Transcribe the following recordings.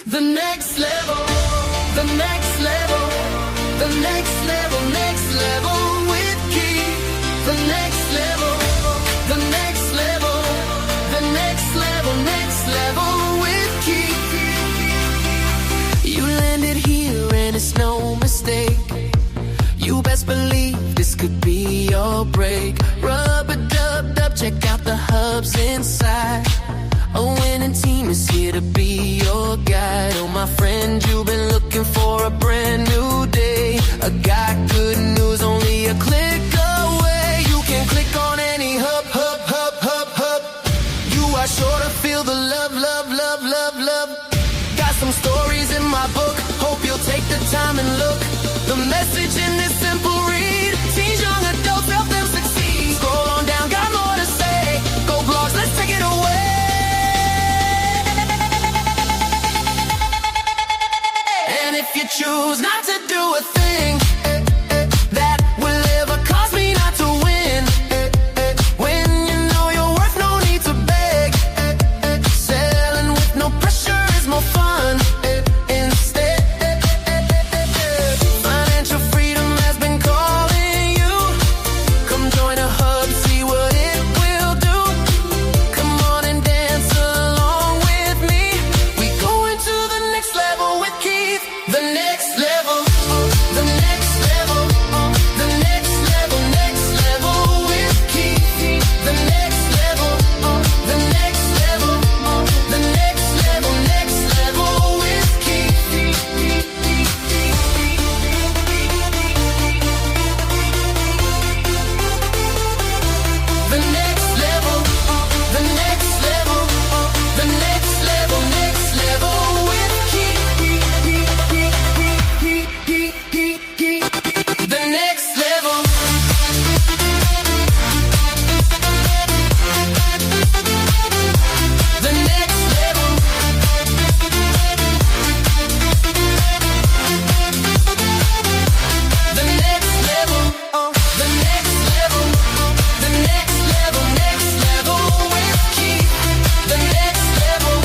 The next level, the next level, the next level, next level with Keith. The next level, the next level, the next level, next level with Keith. You landed here and it's no mistake. You best believe this could be your break. Rub-a-dub-dub, check out the hubs inside. A winning team is here to be your guide. Oh, my friend, you've been looking for a brand new day. I got good news, only a click away. You can click on any hub, hub, hub, hub, hub. You are sure to feel the love, love, love, love, love. Got some stories in my book, hope you'll take the time and look. The message in this simple read: teens, young adults, help them succeed. Scroll on down, got more to say. Go blogs, let's take it away. And if you choose not to do a thing that will ever cause me not to win, when you know your worth, no need to beg. Selling with no pressure is more fun. Instead, financial freedom has been calling you. Come join a hub, see what it will do. Come on and dance along with me. We go into the next level with Keith. The next level, the next level, the next level, next level with Keith. The next level, the next level, the next level, next level with Keith. The next level, the next level, the next level, next level with Keith. The next level. The next level. The next level. The next level. The next level. Next level with Keith. The next level.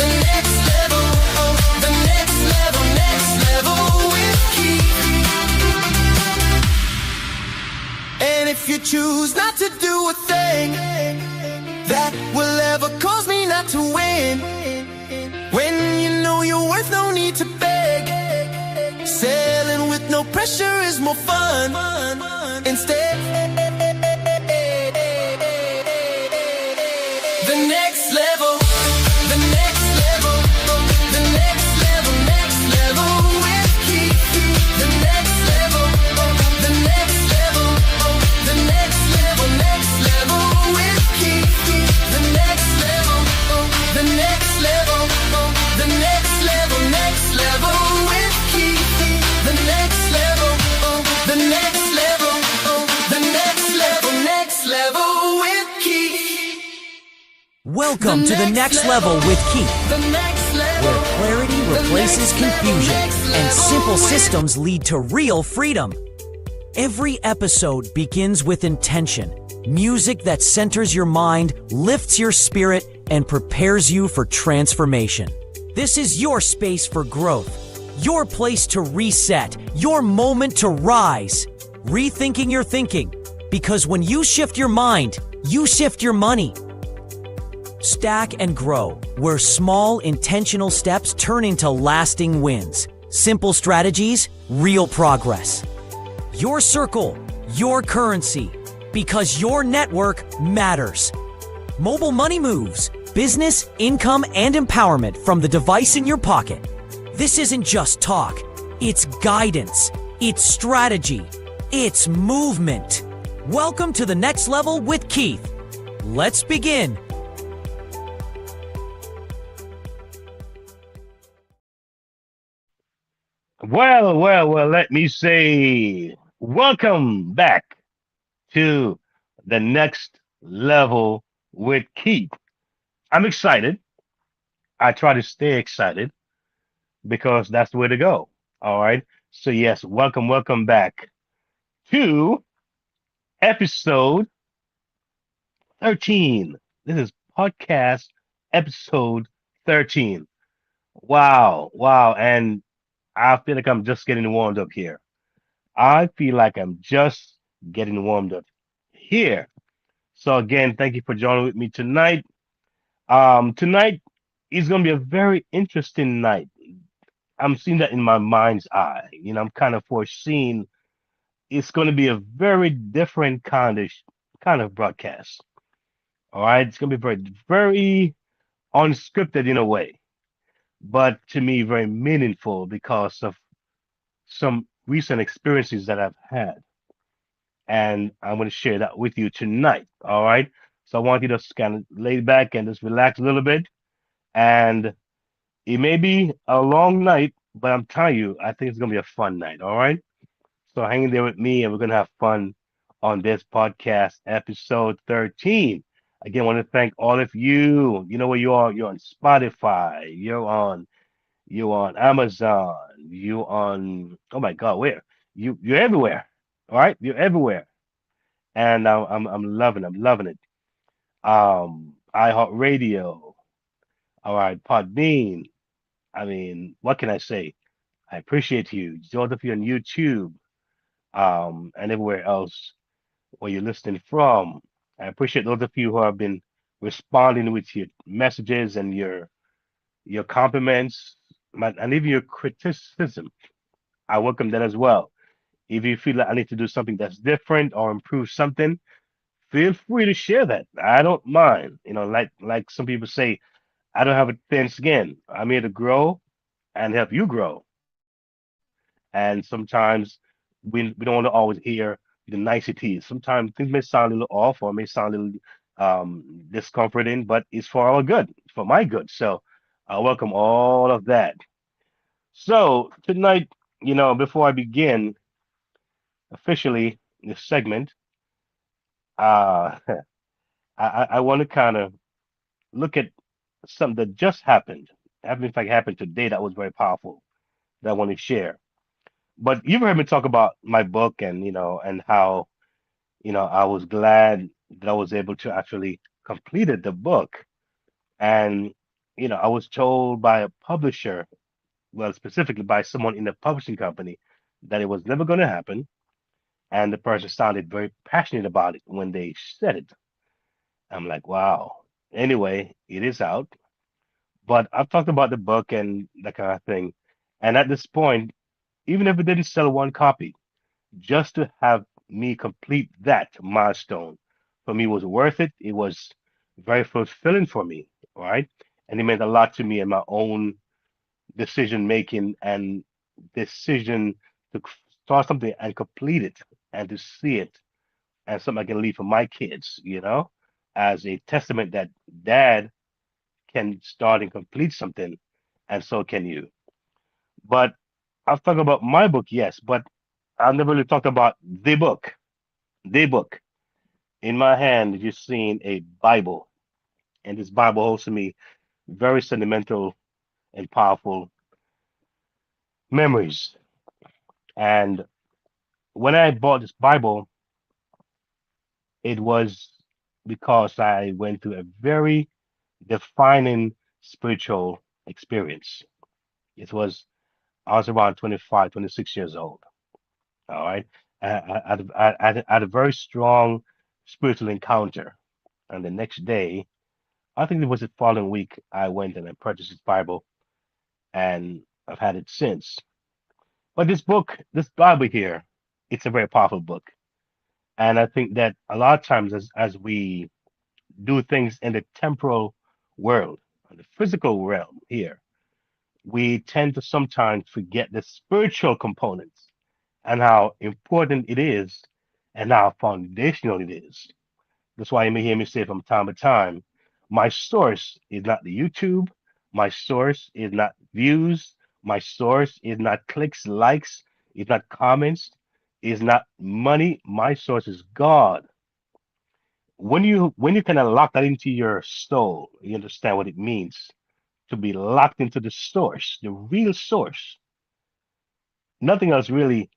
The next level. The next level. Next level with Keith. And if you choose not to do a thing that will ever cause me not to win, when you know your worth, no need to beg. Sailing with no pressure is more fun. Instead, the next level, the next level, the next level, next level with Keith. The next level, the next level, the next level, next level with Keith. The next level, the next level, the next level, next level with Keith. The next level, the next level, the next level, next level with Keith. Welcome to the next level with Keith, The next level. where clarity replaces confusion and simple systems lead to real freedom. Every episode begins with intention, music that centers your mind, lifts your spirit, and prepares you for transformation. This is your space for growth, your place to reset, your moment to rise. Rethinking your thinking, because when you shift your mind, you shift your money. Stack and grow, where small, intentional steps turn into lasting wins. Simple strategies, real progress. Your circle, your currency, because your network matters. Mobile money moves, business, income, and empowerment from the device in your pocket. This isn't just talk, it's guidance, it's strategy, it's movement. Welcome to the next level with Keith. Let's begin. Well, let me say welcome back to the next level with Keith. I'm excited. I try to stay excited because that's the way to go. All right. So, yes, welcome back to episode 13. This is podcast episode 13. Wow, wow. And I feel like I'm just getting warmed up here. I feel like I'm just getting warmed up here. So again, thank you for joining with me tonight. Tonight is going to be a very interesting night. I'm seeing that in my mind's eye. I'm kind of foreseeing it's going to be a very different kind of broadcast. All right, it's going to be very unscripted in a way, but to me very meaningful because of some recent experiences that I've had, and I'm going to share that with you tonight. All right, so I want you to just kind of lay back and just relax a little bit, and it may be a long night, but I'm telling you, I think it's going to be a fun night. All right. So hang in there with me, and we're gonna have fun on this podcast, episode 13. Again, I want to thank all of you. You know where you are. You're on Spotify. You're on Amazon. You on. Oh my God, where? You're everywhere. All right, you're everywhere, and I'm loving. I'm loving it. iHeartRadio. All right, Podbean. I mean, what can I say? I appreciate you. Those of you on YouTube, and everywhere else where you're listening from. I appreciate those of you who have been responding with your messages and your compliments and even your criticism. I welcome that as well. If you feel like I need to do something that's different or improve something, feel free to share that. I don't mind. Like some people say, I don't have a thin skin. I'm here to grow and help you grow. And sometimes we don't want to always hear the niceties. Sometimes things may sound a little off or may sound a little discomforting, but it's for our good, for my good. So I welcome all of that. So tonight, before I begin officially this segment, uh, I want to kind of look at something that just happened. In fact, happened today that was very powerful that I want to share. But you've heard me talk about my book and how I was glad that I was able to actually completed the book. And, I was told by a publisher, well, specifically by someone in the publishing company, that it was never going to happen. And the person sounded very passionate about it when they said it. I'm like, wow. Anyway, it is out. But I've talked about the book and that kind of thing. And at this point, even if it didn't sell one copy, just to have me complete that milestone for me was worth it. It was very fulfilling for me, right? And it meant a lot to me in my own decision making and decision to start something and complete it and to see it as something I can leave for my kids, as a testament that dad can start and complete something, and so can you. But I've talked about my book, yes, but I've never really talked about the book. The book. In my hand, you're seeing a Bible, and this Bible holds to me very sentimental and powerful memories. And when I bought this Bible, it was because I went through a very defining spiritual experience. It was, I was around 25, 26 years old. All right. I had a very strong spiritual encounter. And the next day, I think it was the following week, I went and I purchased this Bible, and I've had it since. But this book, this Bible here, it's a very powerful book. And I think that a lot of times as we do things in the temporal world, the physical realm here, we tend to sometimes forget the spiritual components and how important it is and how foundational it is. That's why you may hear me say from time to time, my source is not the YouTube, my source is not views, my source is not clicks, likes, is not comments, is not money. My source is God. When you kind of lock that into your soul, you understand what it means to be locked into the source, the real source. Nothing else really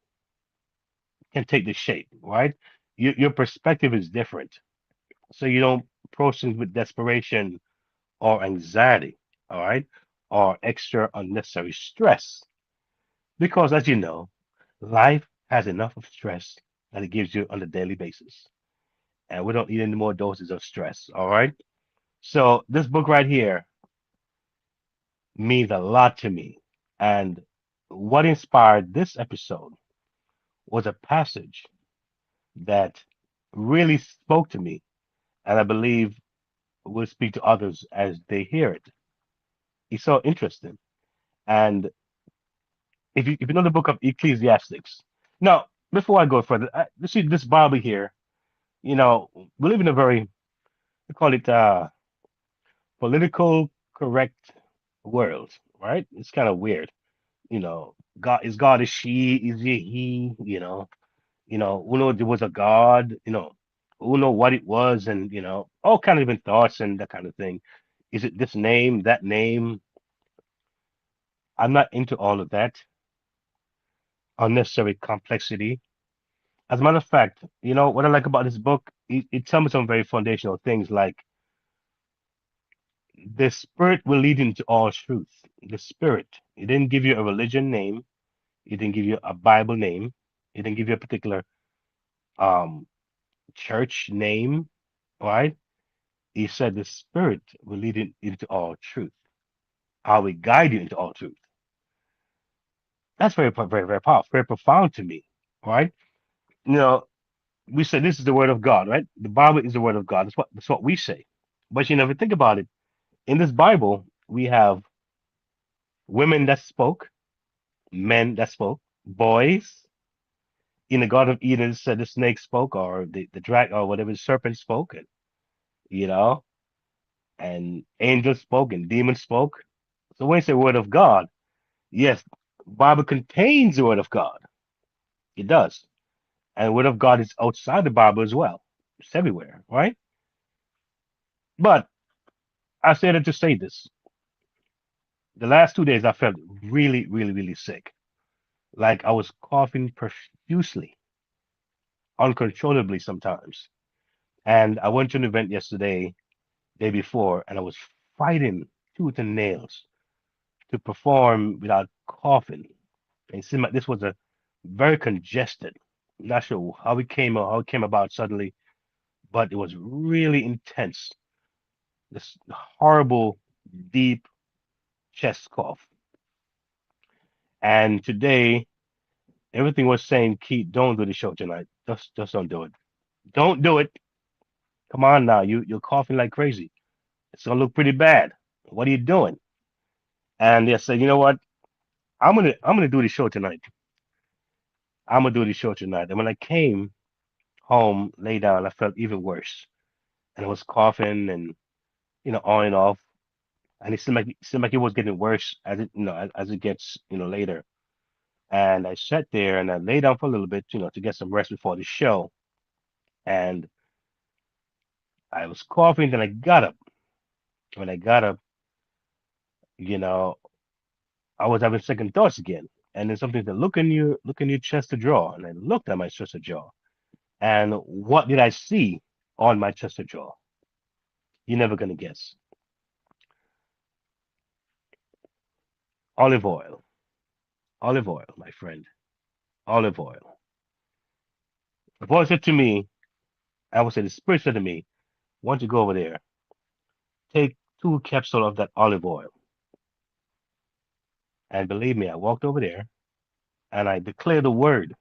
can take the shape, right? Your perspective is different. So you don't proceed with desperation or anxiety. All right. or extra unnecessary stress. Because as you know, life has enough of stress that it gives you on a daily basis. And we don't need any more doses of stress. All right. So this book right here means a lot to me. And what inspired this episode was a passage that really spoke to me, and I believe will speak to others as they hear it. It's so interesting. And if you know the book of Ecclesiastics, now before I go further, you see this Bible here. You know, we live in a very we call it political correct world, right? It's kind of weird. You know, God is she, is he, who know there was a God, who know what it was, and all kind of different thoughts and that kind of thing. Is it this name, that name? I'm not into all of that unnecessary complexity. As a matter of fact, what I like about this book, it tells me some very foundational things like the spirit will lead into all truth. The spirit. It didn't give you a religion name. It didn't give you a Bible name. It didn't give you a particular um church name, right? He said the spirit will lead into all truth. I will guide you into all truth. That's very, very powerful, very profound to me, right? You know, we say this is the word of God, right? The Bible is the word of God. That's what we say. But you never think about it. In this Bible, we have women that spoke, men that spoke, boys. In the Garden of Eden, it said the snake spoke, or the drag, or whatever, the serpent spoke, and you know, and angels spoke, and demons spoke. So when you say word of God, yes, Bible contains the word of God. It does. And the word of God is outside the Bible as well. It's everywhere, right? But I said it to say this. The last 2 days I felt really, really, really sick. Like I was coughing profusely, uncontrollably sometimes. And I went to an event yesterday, day before, and I was fighting tooth and nails to perform without coughing. And it seemed like this was a very congested. Not sure how it came about suddenly, but it was really intense. This horrible, deep chest cough. And today, everything was saying, Keith, don't do the show tonight. Just don't do it. Don't do it. Come on now. You're coughing like crazy. It's gonna look pretty bad. What are you doing? And they said, you know what? I'm gonna do the show tonight. I'm gonna do the show tonight. And when I came home, lay down, I felt even worse. And I was coughing and on and off. And it seemed like it was getting worse as it gets later. And I sat there and I lay down for a little bit, to get some rest before the show. And I was coughing, then I got up. When I got up, you know, I was having second thoughts again. And then something to look in your chest to draw. And I looked at my chest to draw. And what did I see on my chest to draw? You're never gonna guess. Olive oil. Olive oil, my friend. Olive oil. The voice said to me, I would say the spirit said to me, "Why don't you go over there? Take 2 capsules of that olive oil." And believe me, I walked over there and I declared the word.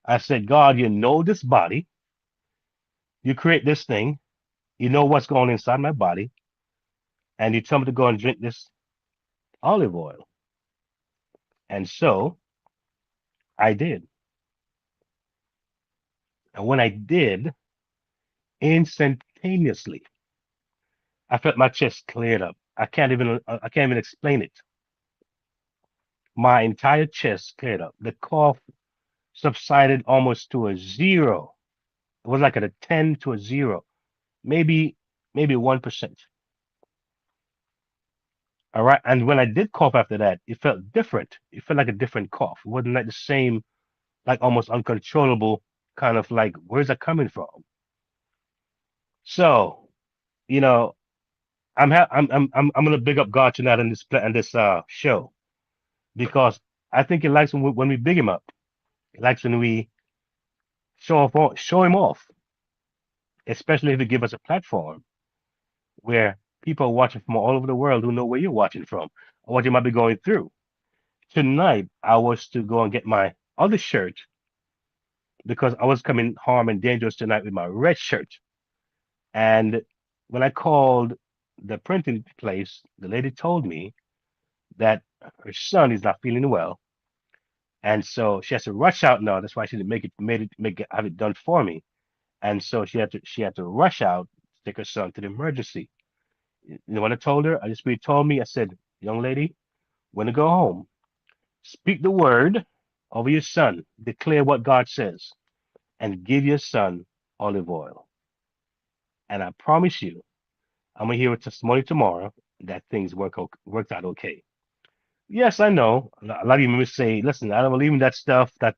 I said, God, you know this body. You create this thing. You know what's going inside my body. And you tell me to go and drink this olive oil. And so I did. And when I did, instantaneously, I felt my chest cleared up. I can't even explain it. My entire chest cleared up. The cough subsided almost to a zero. It was like at a 10 to a zero, maybe 1%. All right. And when I did cough after that, it felt different. It felt like a different cough. It wasn't like the same, like almost uncontrollable kind of like, where's that coming from? So, you know, I'm gonna big up God tonight on this show because I think He likes when we big Him up. He likes when we show Him off, especially if He give us a platform where people are watching from all over the world who know where you're watching from or what you might be going through. Tonight, I was to go and get my other shirt because I was coming harm and dangerous tonight with my red shirt. And when I called the printing place, the lady told me that her son is not feeling well, and so she has to rush out now. That's why she didn't make it have it done for me. And so she had to rush out to take her son to the emergency. You know what I told her? I just really told me. I said, young lady, when you go home, speak the word over your son, declare what God says, and give your son olive oil. And I promise you, I'm gonna hear a testimony tomorrow that things worked out okay. Yes, I know. A lot of you may say, listen, I don't believe in that stuff, that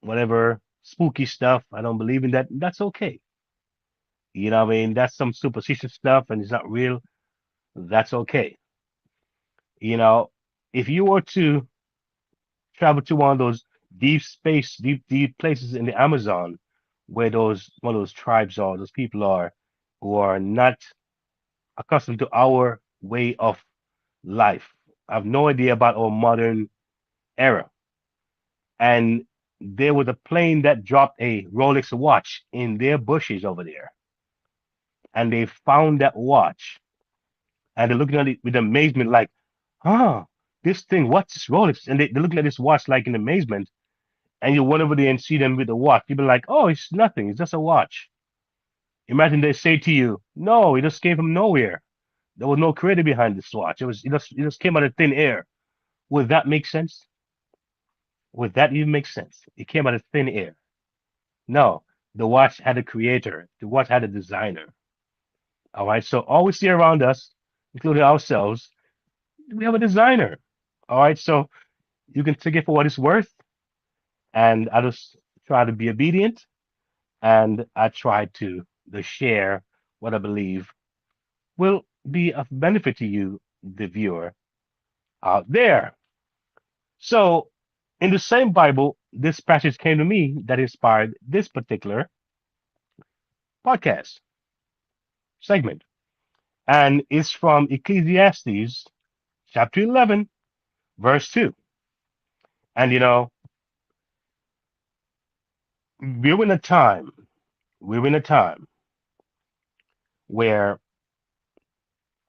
whatever spooky stuff. I don't believe in that. That's okay. You know what I mean? That's some superstitious stuff and it's not real. That's okay. You know, if you were to travel to one of those deep places in the Amazon where those one of those tribes are, those people are who are not accustomed to our way of life. I have no idea about our modern era. And there was a plane that dropped a Rolex watch in their bushes over there. And they found that watch. And they're looking at it with amazement, like, huh, this thing, what's this Rolex? And they're looking at this watch like in amazement. And you went over there and see them with the watch. You'd be like, oh, it's nothing. It's just a watch. Imagine they say to you, no, it just came from nowhere. There was no creator behind this watch. It just came out of thin air. Would that make sense? Would that even make sense? It came out of thin air. No, the watch had a creator. The watch had a designer. All right. So all we see around us, including ourselves, we have a designer. All right. So you can take it for what it's worth. And I just try to be obedient and I try to share what I believe will be of benefit to you, the viewer out there. So in the same Bible, this passage came to me that inspired this particular podcast segment. And it's from Ecclesiastes chapter 11, verse 2. And we're in a time, we're in a time where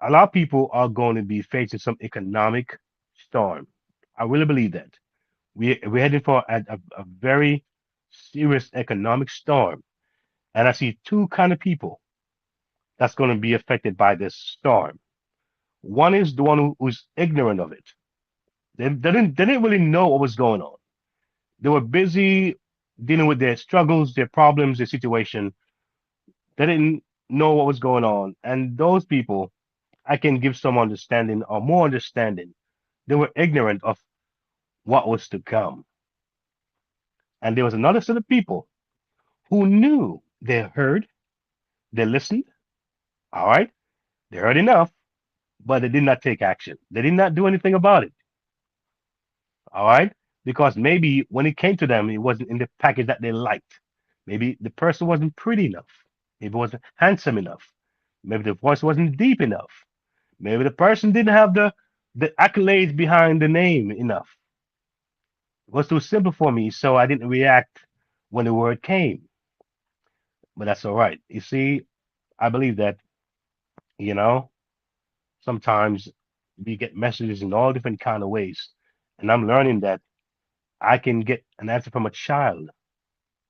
a lot of people are going to be facing some economic storm. I really believe that. We're heading for a very serious economic storm. And I see two kind of people that's going to be affected by this storm. One is the one who's ignorant of it. They didn't really know what was going on. They were busy dealing with their struggles, their problems, their situation. They didn't know what was going on. And those people, I can give some understanding or more understanding. They were ignorant of what was to come. And there was another set of people who knew. They heard, they listened, all right, they heard enough, but they did not take action. They did not do anything about it, all right, because maybe when it came to them, it wasn't in the package that they liked. Maybe the person wasn't pretty enough. Maybe it wasn't handsome enough. Maybe the voice wasn't deep enough. Maybe the person didn't have the accolades behind the name enough. It was too simple for me, so I didn't react when the word came. But that's all right. You see, I believe that, you know, sometimes we get messages in all different kind of ways. And I'm learning that I can get an answer from a child,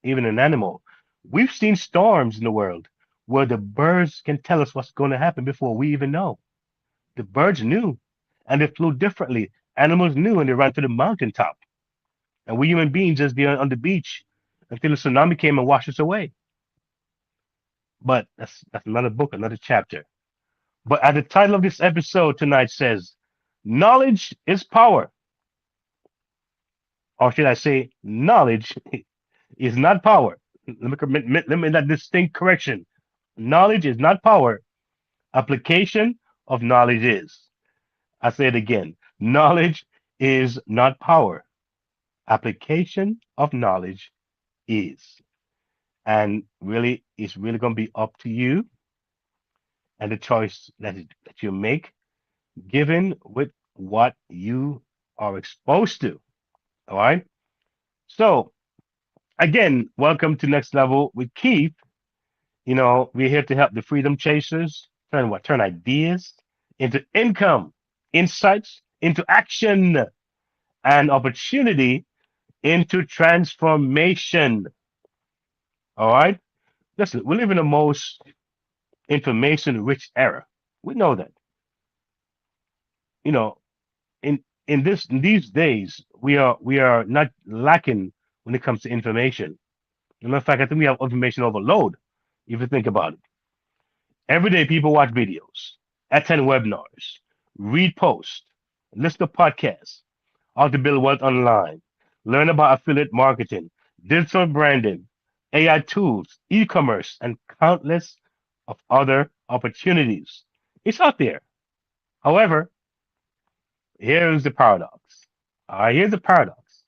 even an animal. We've seen storms in the world where the birds can tell us what's going to happen before we even know. The birds knew and they flew differently. Animals knew and they ran to the mountaintop. And we human beings just there on the beach until the tsunami came and washed us away. But that's another book, another chapter. But at the title of this episode tonight says, knowledge is power. Or should I say, knowledge is not power. Let me that distinct correction. Knowledge is not power. Application of knowledge is, I say it again, knowledge is not power. Application of knowledge is. And really, it's really going to be up to you and the choice that you make, given with what you are exposed to. All right. So, again, welcome to Next Level with Keith. We're here to help the freedom chasers turn what? Turn ideas into income, insights into action, and opportunity into transformation. All right. Listen, we live in the most information rich era. We know that. You know, in these days, we are not lacking when it comes to information. As a matter of fact, I think we have information overload. If you think about it, every day people watch videos, attend webinars, read posts, listen to podcasts, how to build wealth online, learn about affiliate marketing, digital branding, AI tools, e-commerce, and countless of other opportunities. It's out there. However, here's the paradox. Here's the paradox.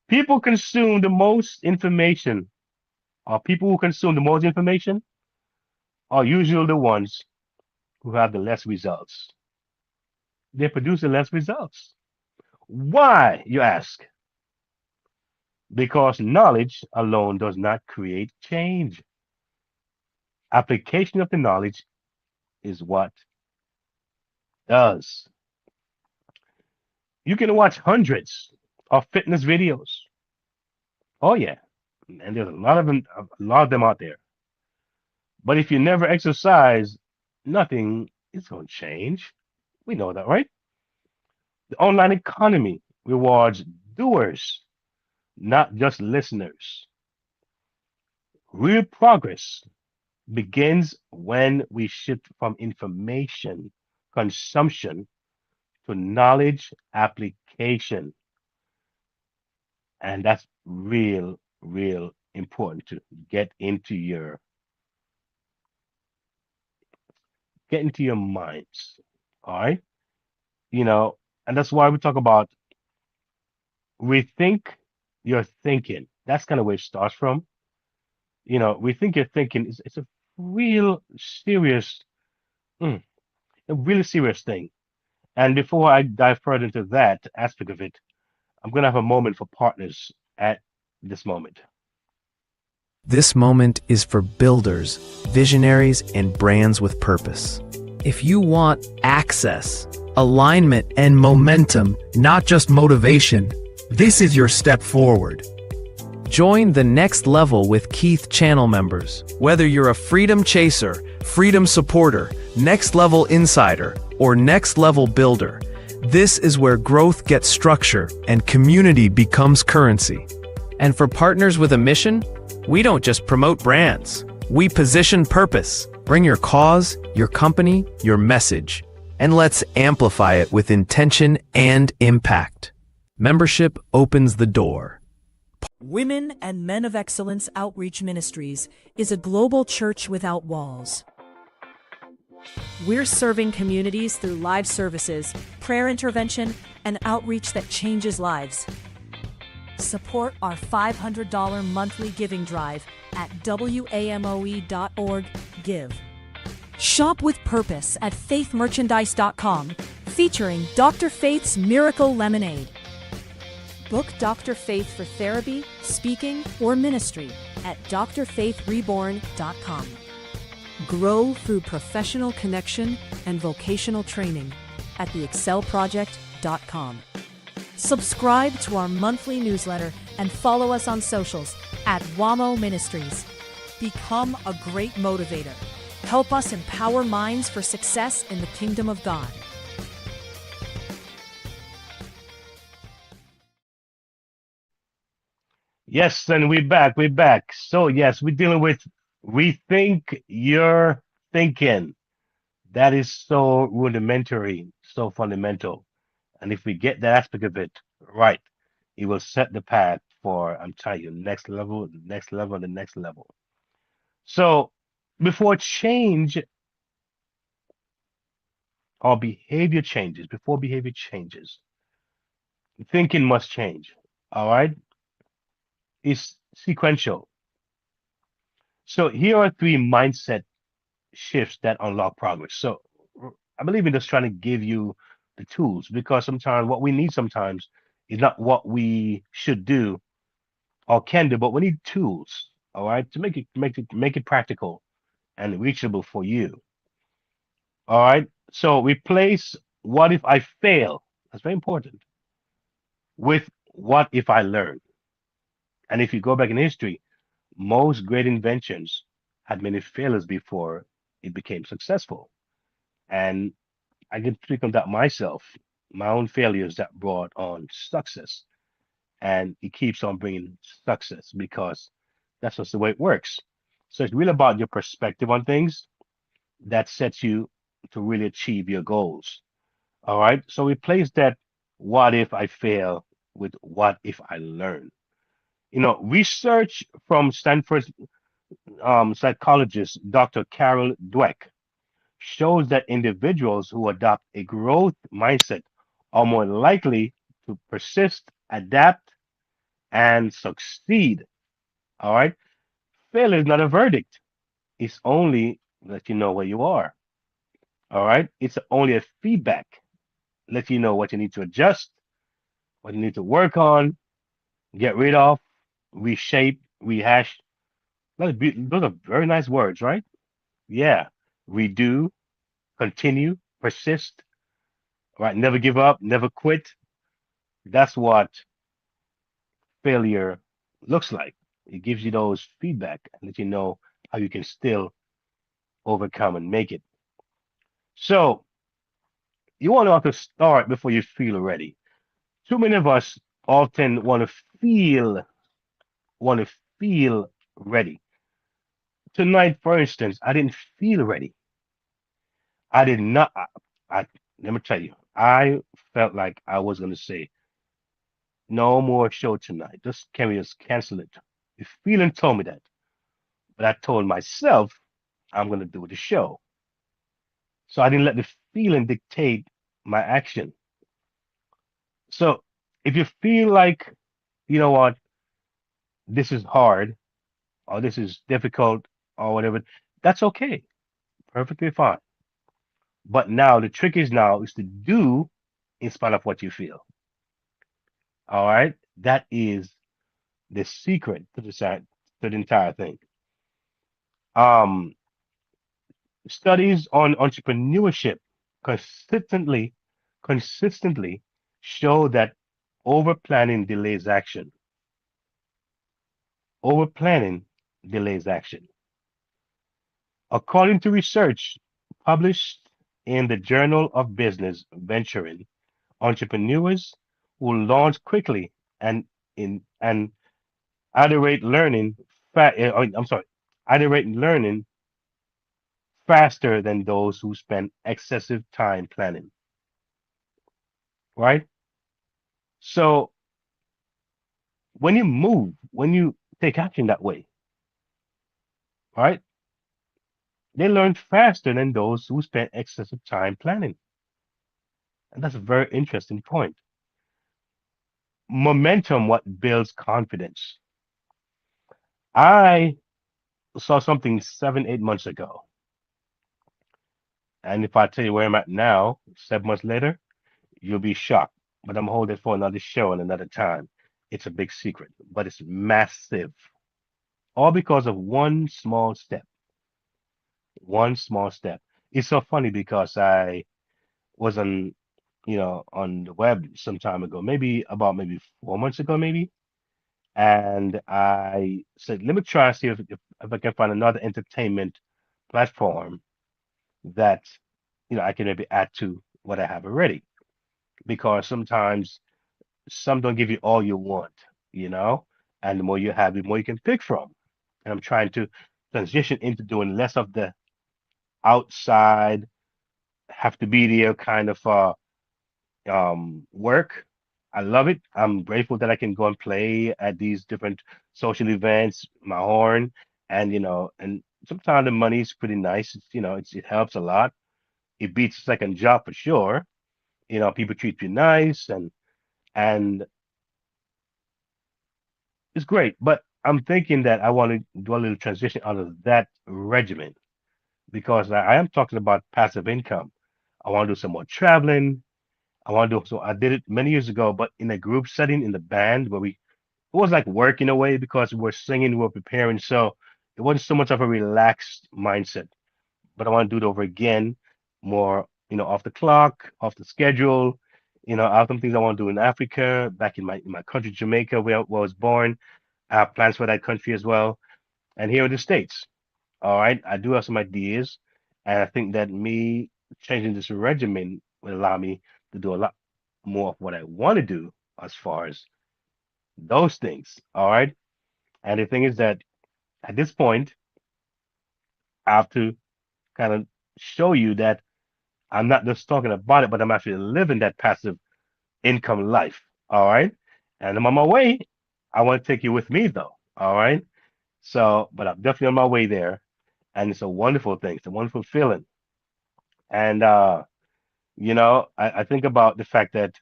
People consume the most information, or people who consume the most information are usually the ones who have the less results. They produce the less results. Why, you ask? Because knowledge alone does not create change. Application of the knowledge is what does. You can watch hundreds of fitness videos. Oh yeah, and there's a lot of them out there. But if you never exercise, nothing is going to change. We know that, right? The online economy rewards doers, not just listeners. Real progress begins when we shift from information consumption to knowledge application. And that's real important to get into your minds. All right. You know, and that's why we talk about rethink your thinking. That's kind of where it starts from. Rethink your thinking is it's a real serious, mm, a really serious thing. And before I dive further into that aspect of it, I'm gonna have a moment for partners at this moment. This moment is for builders, visionaries, and brands with purpose. If you want access, alignment, and momentum, not just motivation, this is your step forward. Join the Next Level with Keith channel members. Whether you're a freedom chaser, freedom supporter, next level insider, or next level builder, this is where growth gets structure and community becomes currency. And for partners with a mission, we don't just promote brands. We position purpose. Bring your cause, your company, your message, and let's amplify it with intention and impact. Membership opens the door. Women and Men of Excellence Outreach Ministries is a global church without walls. We're serving communities through live services, prayer intervention, and outreach that changes lives. Support our $500 monthly giving drive at wamoe.org/give. Shop with purpose at faithmerchandise.com, featuring Dr. Faith's Miracle Lemonade. Book Dr. Faith for therapy, speaking, or ministry at drfaithreborn.com. Grow through professional connection and vocational training at theexcelproject.com. Subscribe to our monthly newsletter and follow us on socials at WAMO Ministries. Become a great motivator. Help us empower minds for success in the kingdom of God. Yes, and we're back. We're back. So yes, we're dealing with rethink your thinking. That is so rudimentary, so fundamental. And if we get that aspect of it right, it will set the path for, I'm telling you, next level, the next level, the next level. So before change our behavior changes. Before behavior changes, thinking must change. All right, it's sequential. So here are three mindset shifts that unlock progress. So I believe in just trying to give you the tools because sometimes what we need sometimes is not what we should do or can do, but we need tools, all right, to make it practical and reachable for you. All right. So replace what if I fail? That's very important with what if I learn. And if you go back in history, most great inventions had many failures before it became successful. And I can speak on that myself, my own failures that brought on success. And it keeps on bringing success because that's just the way it works. So it's really about your perspective on things that sets you to really achieve your goals. All right. So replace that what if I fail with what if I learn. Research from Stanford psychologist Dr. Carol Dweck shows that individuals who adopt a growth mindset are more likely to persist, adapt, and succeed. All right. Failure is not a verdict. It's only let you know where you are. All right. It's only a feedback. Let you know what you need to adjust, what you need to work on, get rid of, reshape, rehash. Those are very nice words, right? Yeah. Redo, continue, persist, right? Never give up, never quit. That's what failure looks like. It gives you those feedback and let you know how you can still overcome and make it. So you want to know how to start before you feel ready. Too many of us often want to feel ready. Tonight, for instance, I didn't feel ready. I did not. Let me tell you, I felt like I was going to say no more show tonight. Just can we just cancel it? The feeling told me that, but I told myself I'm going to do the show. So I didn't let the feeling dictate my action. So if you feel like, you know what, this is hard or this is difficult or whatever, that's okay. Perfectly fine. But now the trick is to do in spite of what you feel. All right. That is the secret to the entire thing. Um, Studies on entrepreneurship consistently consistently show that over planning delays action. Over planning delays action. According to research published in the Journal of Business Venturing, entrepreneurs who launch quickly and in and iterate learning I'm sorry, iterate learning faster than those who spend excessive time planning, right? So when you take action that way, right, they learn faster than those who spend excessive time planning. And that's a very interesting point. Momentum, what builds confidence. I saw something 7, 8 months ago. And if I tell you where I'm at now, 7 months later, you'll be shocked. But I'm holding it for another show and another time. It's a big secret, but it's massive. All because of one small step. One small step. It's so funny because I was on the web some time ago, maybe 4 months ago, maybe. And I said, let me try and see if I can find another entertainment platform that I can maybe add to what I have already. Because sometimes some don't give you all you want, you know, and the more you have, the more you can pick from. And I'm trying to transition into doing less of the outside, have to be there kind of work. I love it. I'm grateful that I can go and play at these different social events, my horn, and and sometimes the money is pretty nice. It helps a lot. it beats a second job for sure. People treat you nice, and it's great. But I'm thinking that I want to do a little transition out of that regimen because I am talking about passive income. I want to do some more traveling. I want to do so. I did it many years ago, but in a group setting in the band where it was like work in a way because we were singing, we were preparing. So it wasn't so much of a relaxed mindset. But I want to do it over again, more, off the clock, off the schedule. I have some things I want to do in Africa, back in my country, Jamaica, where I was born. I have plans for that country as well, and here in the States. All right, I do have some ideas, and I think that me changing this regimen will allow me to do a lot more of what I want to do as far as those things. All right, and the thing is that at this point, I have to kind of show you that I'm not just talking about it, but I'm actually living that passive income life. All right. And I'm on my way. I want to take you with me though. All right. So, but I'm definitely on my way there. And it's a wonderful thing. It's a wonderful feeling. And I think about the fact that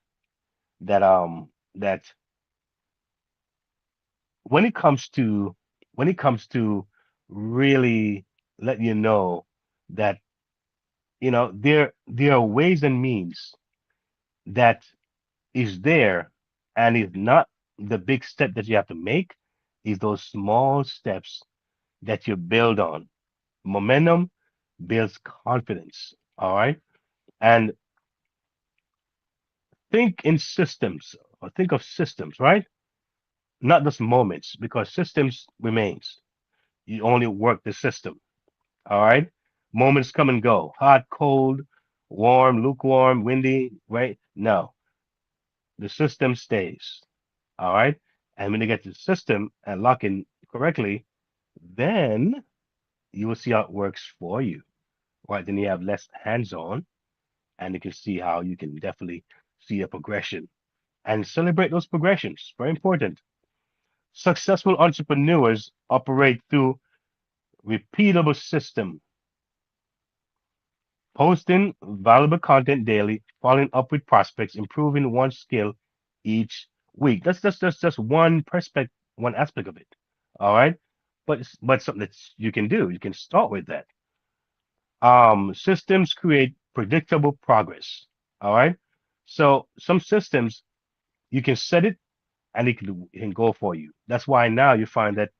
when it comes to really letting you know that there are ways and means that is there and is not the big step that you have to make, is those small steps that you build on. Momentum builds confidence. All right. And think in systems or think of systems, right? Not just moments, because systems remains. You only work the system. All right. Moments come and go. Hot, cold, warm, lukewarm, windy, right? No, the system stays. All right. And when you get the system and lock in correctly, then you will see how it works for you. Right. Then you have less hands on and you can see how you can definitely see a progression and celebrate those progressions. Very important. Successful entrepreneurs operate through repeatable system, posting valuable content daily, following up with prospects, improving one skill each week. That's just one perspective, one aspect of it. All right, but something that you can do. You can start with that. Systems create predictable progress. All right, so some systems you can set it and it can go for you. That's why now you find that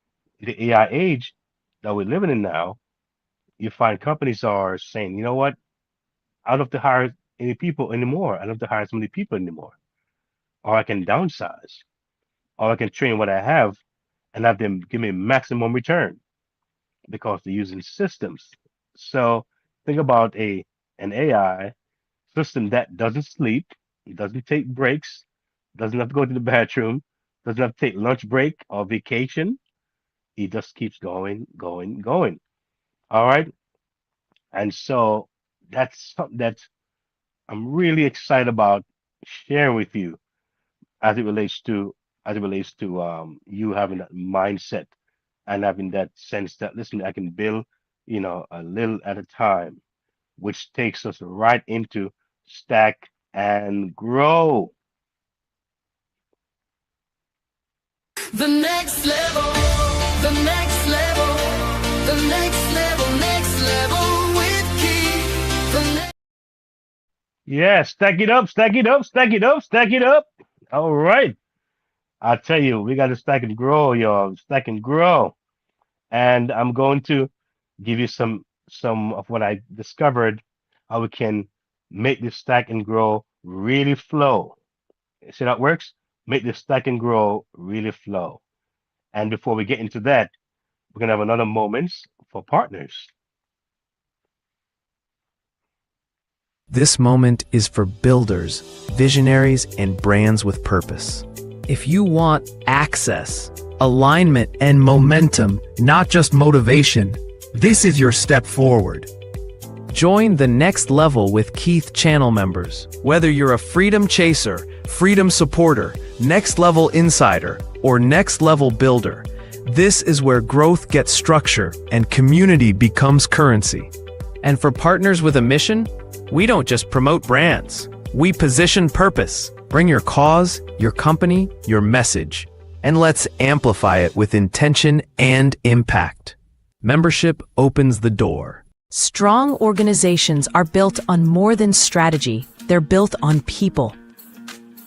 the AI age that we're living in now, you find companies are saying, you know what? I don't have to hire any people anymore. I don't have to hire so many people anymore. Or I can downsize. Or I can train what I have and have them give me maximum return because they're using systems. So think about an AI system that doesn't sleep, it doesn't take breaks, doesn't have to go to the bathroom, doesn't have to take lunch break or vacation. It just keeps going, going, going. All right. And so that's something that I'm really excited about sharing with you as it relates to you having that mindset and having that sense that listen, I can build, a little at a time, which takes us right into stack and grow. The next level, the next level, the next level with Keith. Yeah, stack it up, stack it up, stack it up, stack it up. All right. I tell you, we got to stack and grow, y'all. Stack and grow. And I'm going to give you some of what I discovered, how we can make this stack and grow really flow. See how it works? Make this stack and grow really flow. And before we get into that, we're gonna have another moments for partners. This moment is for builders, visionaries, and brands with purpose. If you want access, alignment, and momentum, not just motivation, this is your step forward. Join the next level with Keith channel members. Whether you're a freedom chaser, freedom supporter, next level insider, or next level builder, this is where growth gets structure and community becomes currency. And for partners with a mission, We don't just promote brands, we position purpose. Bring your cause, your company, your message, and let's amplify it with intention and impact. Membership opens the door. Strong organizations are built on more than strategy, they're built on people.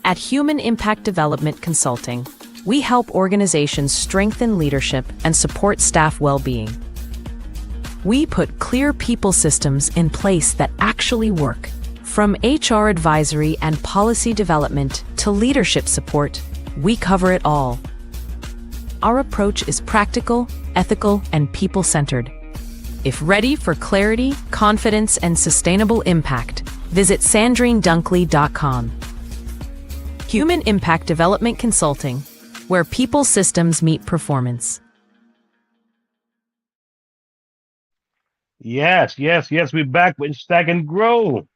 At Human Impact Development Consulting, we help organizations strengthen leadership and support staff well-being. We put clear people systems in place that actually work. From HR advisory and policy development to leadership support, we cover it all. Our approach is practical, ethical, and people-centered. If ready for clarity, confidence, and sustainable impact, visit sandrinedunkley.com. Human Impact Development Consulting, where people systems meet performance. Yes, yes, yes. We're back with Stack and Grow.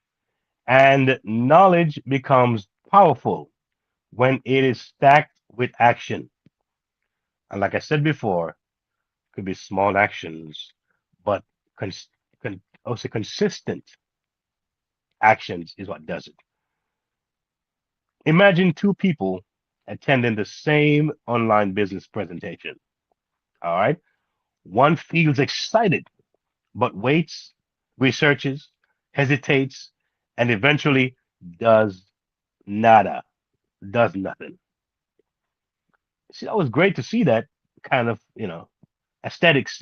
And knowledge becomes powerful when it is stacked with action. And like I said before, it could be small actions, but also consistent actions is what does it. Imagine two people attending the same online business presentation. All right. One feels excited, but waits, researches, hesitates, and eventually does nada, does nothing. See, that was great to see that kind of, aesthetics,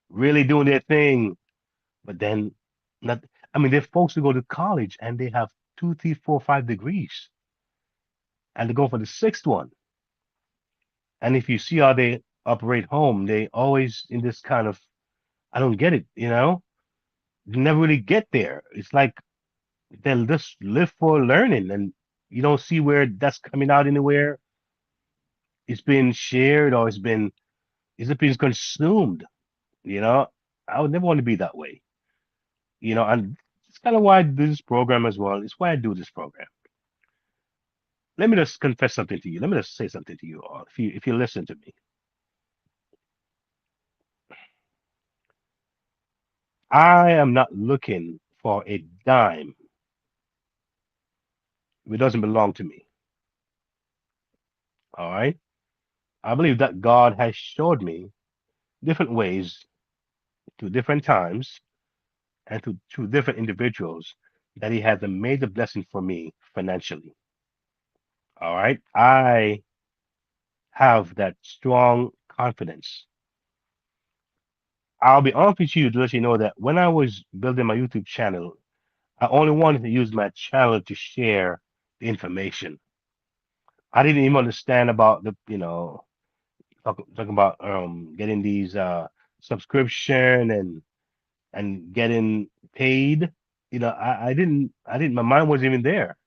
really doing their thing. But then, not, I mean, there's folks who go to college and they have two, three, four, 5 degrees, and they go for the sixth one. And if you see how they operate home, they always in this kind of, I don't get it. You never really get there. It's like they'll just live for learning, and you don't see where that's coming out anywhere. It's been shared or it's been consumed. You know, I would never want to be that way. And it's kind of why I do this program as well. It's why I do this program. Let me just confess something to you. Let me just say something to you all. If you listen to me, I am not looking for a dime. It doesn't belong to me. All right. I believe that God has showed me different ways to different times and to different individuals that He has made a blessing for me financially. All right. I have that strong confidence. I'll be honest with you to let you know that when I was building my YouTube channel, I only wanted to use my channel to share the information. I didn't even understand about talking about getting these subscription and getting paid. I didn't my mind wasn't even there.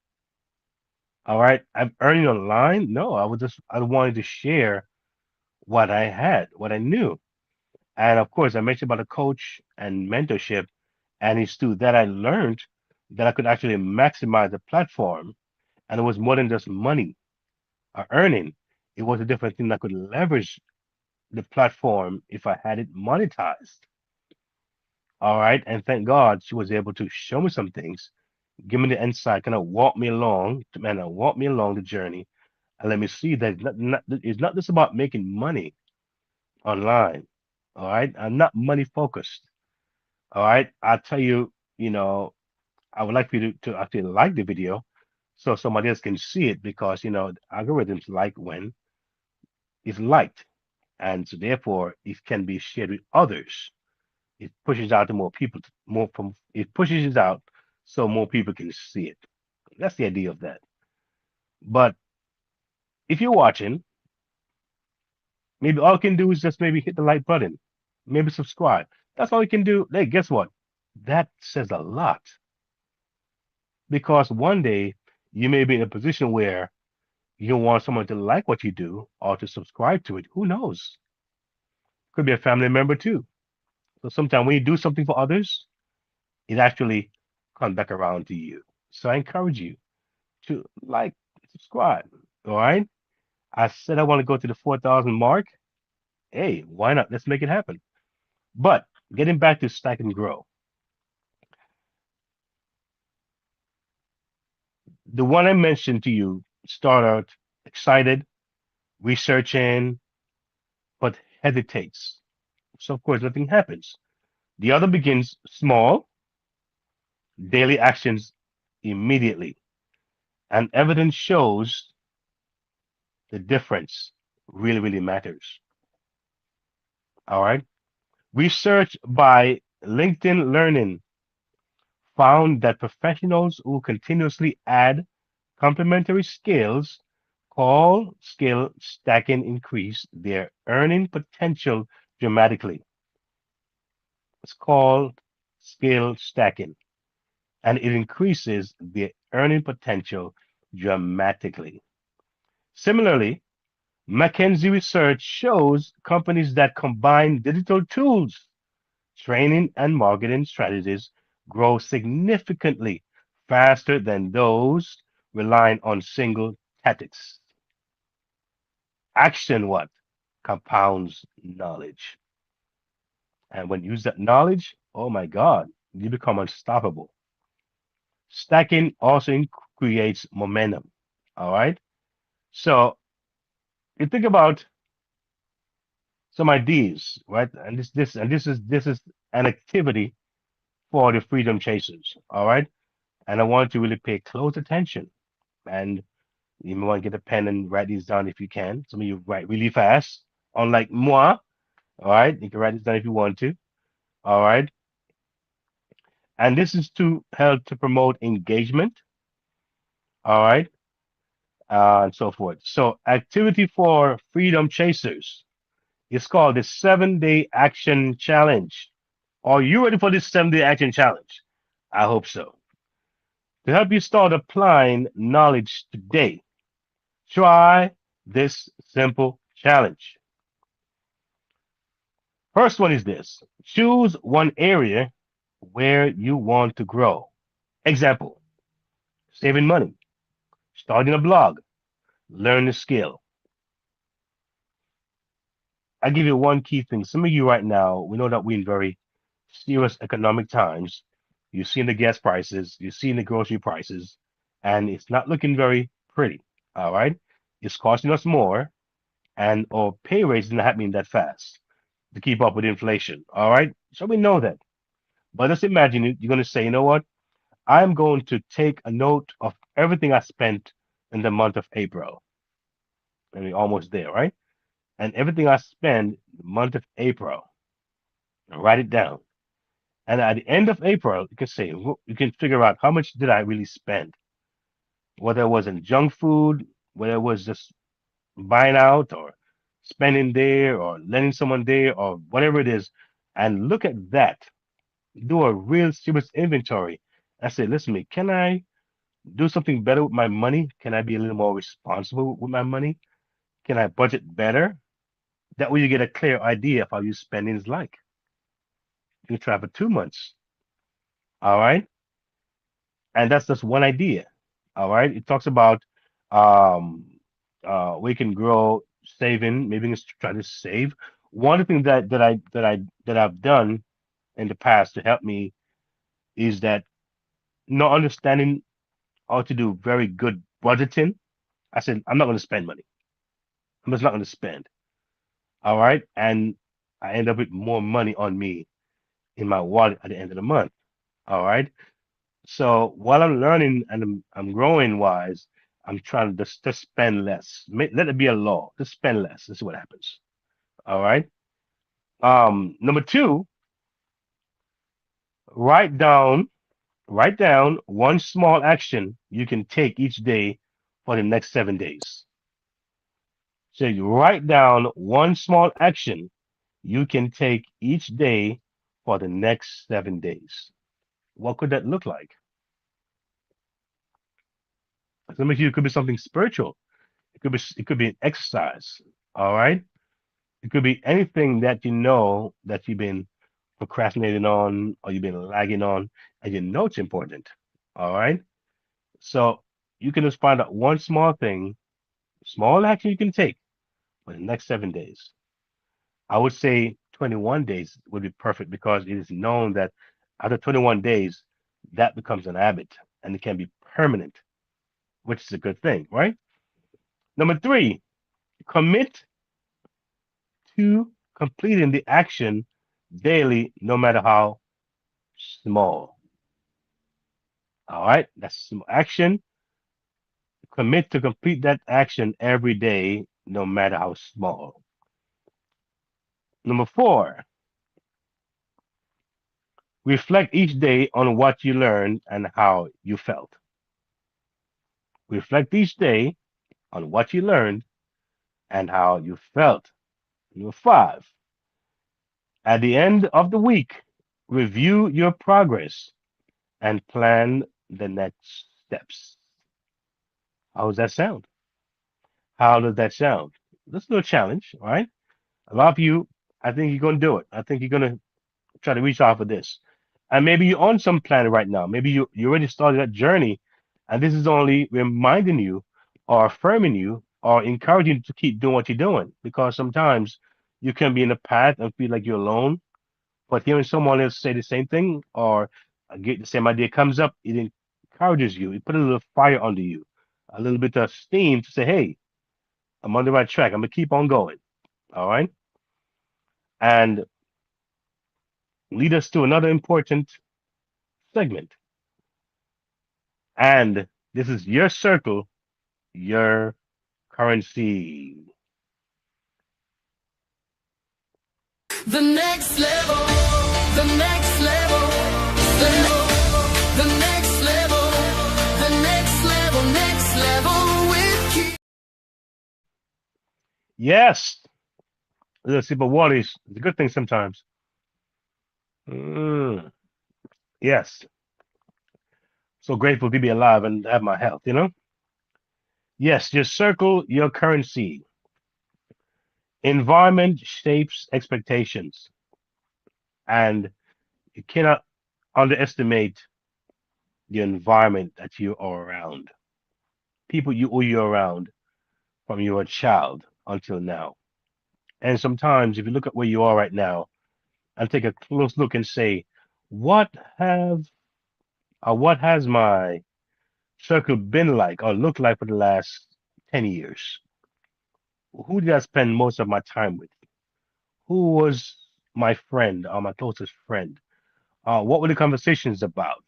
All right. I'm earning online. No, I wanted to share what I had, what I knew. And of course, I mentioned about a coach and mentorship, and it's through that I learned that I could actually maximize the platform, and it was more than just money or earning. It was a different thing that could leverage the platform if I had it monetized. All right, and thank God she was able to show me some things, give me the insight, kind of walk me along, and walk me along the journey, and let me see that it's not just about making money online. All right, I'm not money focused. All right. I'll tell you, I would like for you to actually like the video so somebody else can see it because, algorithms like when it's liked. And so therefore it can be shared with others. It pushes out to more people, it pushes it out so more people can see it. That's the idea of that. But if you're watching, maybe all you can do is just maybe hit the like button, maybe subscribe. That's all you can do. Hey, guess what? That says a lot because one day you may be in a position where you want someone to like what you do or to subscribe to it. Who knows? Could be a family member too. So sometimes when you do something for others, it actually comes back around to you. So I encourage you to like, subscribe. All right. I said I want to go to the 4,000 mark. Hey, why not? Let's make it happen. But getting back to Stack and Grow, The one I mentioned to you start out excited, researching, but hesitates. So of course nothing happens. The other begins small, daily actions immediately. And evidence shows the difference really matters. All right. Research by LinkedIn Learning found that professionals who continuously add complementary skills call skill stacking increase their earning potential dramatically. It's called skill stacking, and it increases their earning potential dramatically. Similarly, McKinsey research shows companies that combine digital tools, training, and marketing strategies grow significantly faster than those relying on single tactics. Action what? Compounds knowledge. And when you use that knowledge, oh my God, you become unstoppable. Stacking also creates momentum. All right. So you think about some ideas, right? And this is an activity for the freedom chasers. All right. And I want you to really pay close attention. And you may want to get a pen and write these down if you can. Some of you write really fast, unlike moi. All right. You can write this down if you want to. All right. And this is to help to promote engagement. All right. And so forth. So, activity for freedom chasers. It's called the 7 Day Action Challenge. Are you ready for this 7 Day Action Challenge? I hope so. To help you start applying knowledge today, try this simple challenge. First one is this: choose one area where you want to grow. Example: saving money, starting a blog, learn a skill. I give you one key thing. Some of you right now, we know that we're in very serious economic times. You've seen the gas prices, you've seen the grocery prices, and it's not looking very pretty. All right. It's costing us more, and our pay raise is not happening that fast to keep up with inflation. All right. So we know that. But let's imagine you're going to say, you know what? I'm going to take a note of everything I spent in the month of April. And we're almost there, right? And everything I spend the month of April, write it down. And at the end of April, you can say, you can figure out how much did I really spend, whether it was in junk food, whether it was just buying out or spending there or lending someone there or whatever it is. And look at that. Do a real serious inventory. I say, listen, can I do something better with my money? Can I be a little more responsible with my money? Can I budget better? That way you get a clear idea of how your spending is like. You try for 2 months. All right. And that's just one idea. All right. It talks about um we can grow saving, maybe it's try to save. One thing that I've done in the past to help me is that not understanding how to do very good budgeting. I said, I'm not going to spend money. I'm just not going to spend. All right. And I end up with more money on me in my wallet at the end of the month. All right. So while I'm learning and I'm growing wise, I'm trying to just spend less. Let it be a law. Just spend less. This is what happens. All right. Number two, write down write down one small action you can take each day for the next 7 days. So you write down one small action you can take each day for the next 7 days. What could that look like? Some of you, it could be something spiritual. It could be an exercise. All right. It could be anything that you know that you've been procrastinating on or you've been lagging on and you know it's important. All right. So you can just find out one small thing, small action you can take for the next 7 days. I would say 21 days would be perfect because it is known that after 21 days, that becomes an habit and it can be permanent. which is a good thing, right? Number three, commit to completing the action daily, no matter how small. All right, that's some action. Commit to complete that action every day, no matter how small. Number four, reflect each day on what you learned and how you felt. Reflect each day on what you learned and how you felt. Number five, at the end of the week, review your progress and plan the next steps. How does that sound? How does that sound? That's a little challenge, all right? A lot of you, I think you're going to do it. I think you're going to try to reach out for this. And maybe you're on some plan right now. Maybe you already started that journey, and this is only reminding you or affirming you or encouraging you to keep doing what you're doing. Because sometimes you can be in a path and feel like you're alone, but hearing someone else say the same thing or get the same idea comes up, it encourages you. It put a little fire under you, a little bit of steam to say, hey, I'm on the right track. I'm going to keep on going. All right. And lead us to another important segment. And this is your circle, your currency. The next level, the next level, the, the next level, the next level with Keith. Yes, a little sip of water is a good thing sometimes. Mm, yes, so grateful to be alive and have my health, you know? Yes, your circle, your currency. Environment shapes expectations, and you cannot underestimate the environment that you are around. People you're around from you were a child until now. And sometimes, if you look at where you are right now and take a close look and say, what have what has my circle been like or looked like for the last 10 years? Who did I spend most of my time with? Who was my friend or my closest friend? What were the conversations about?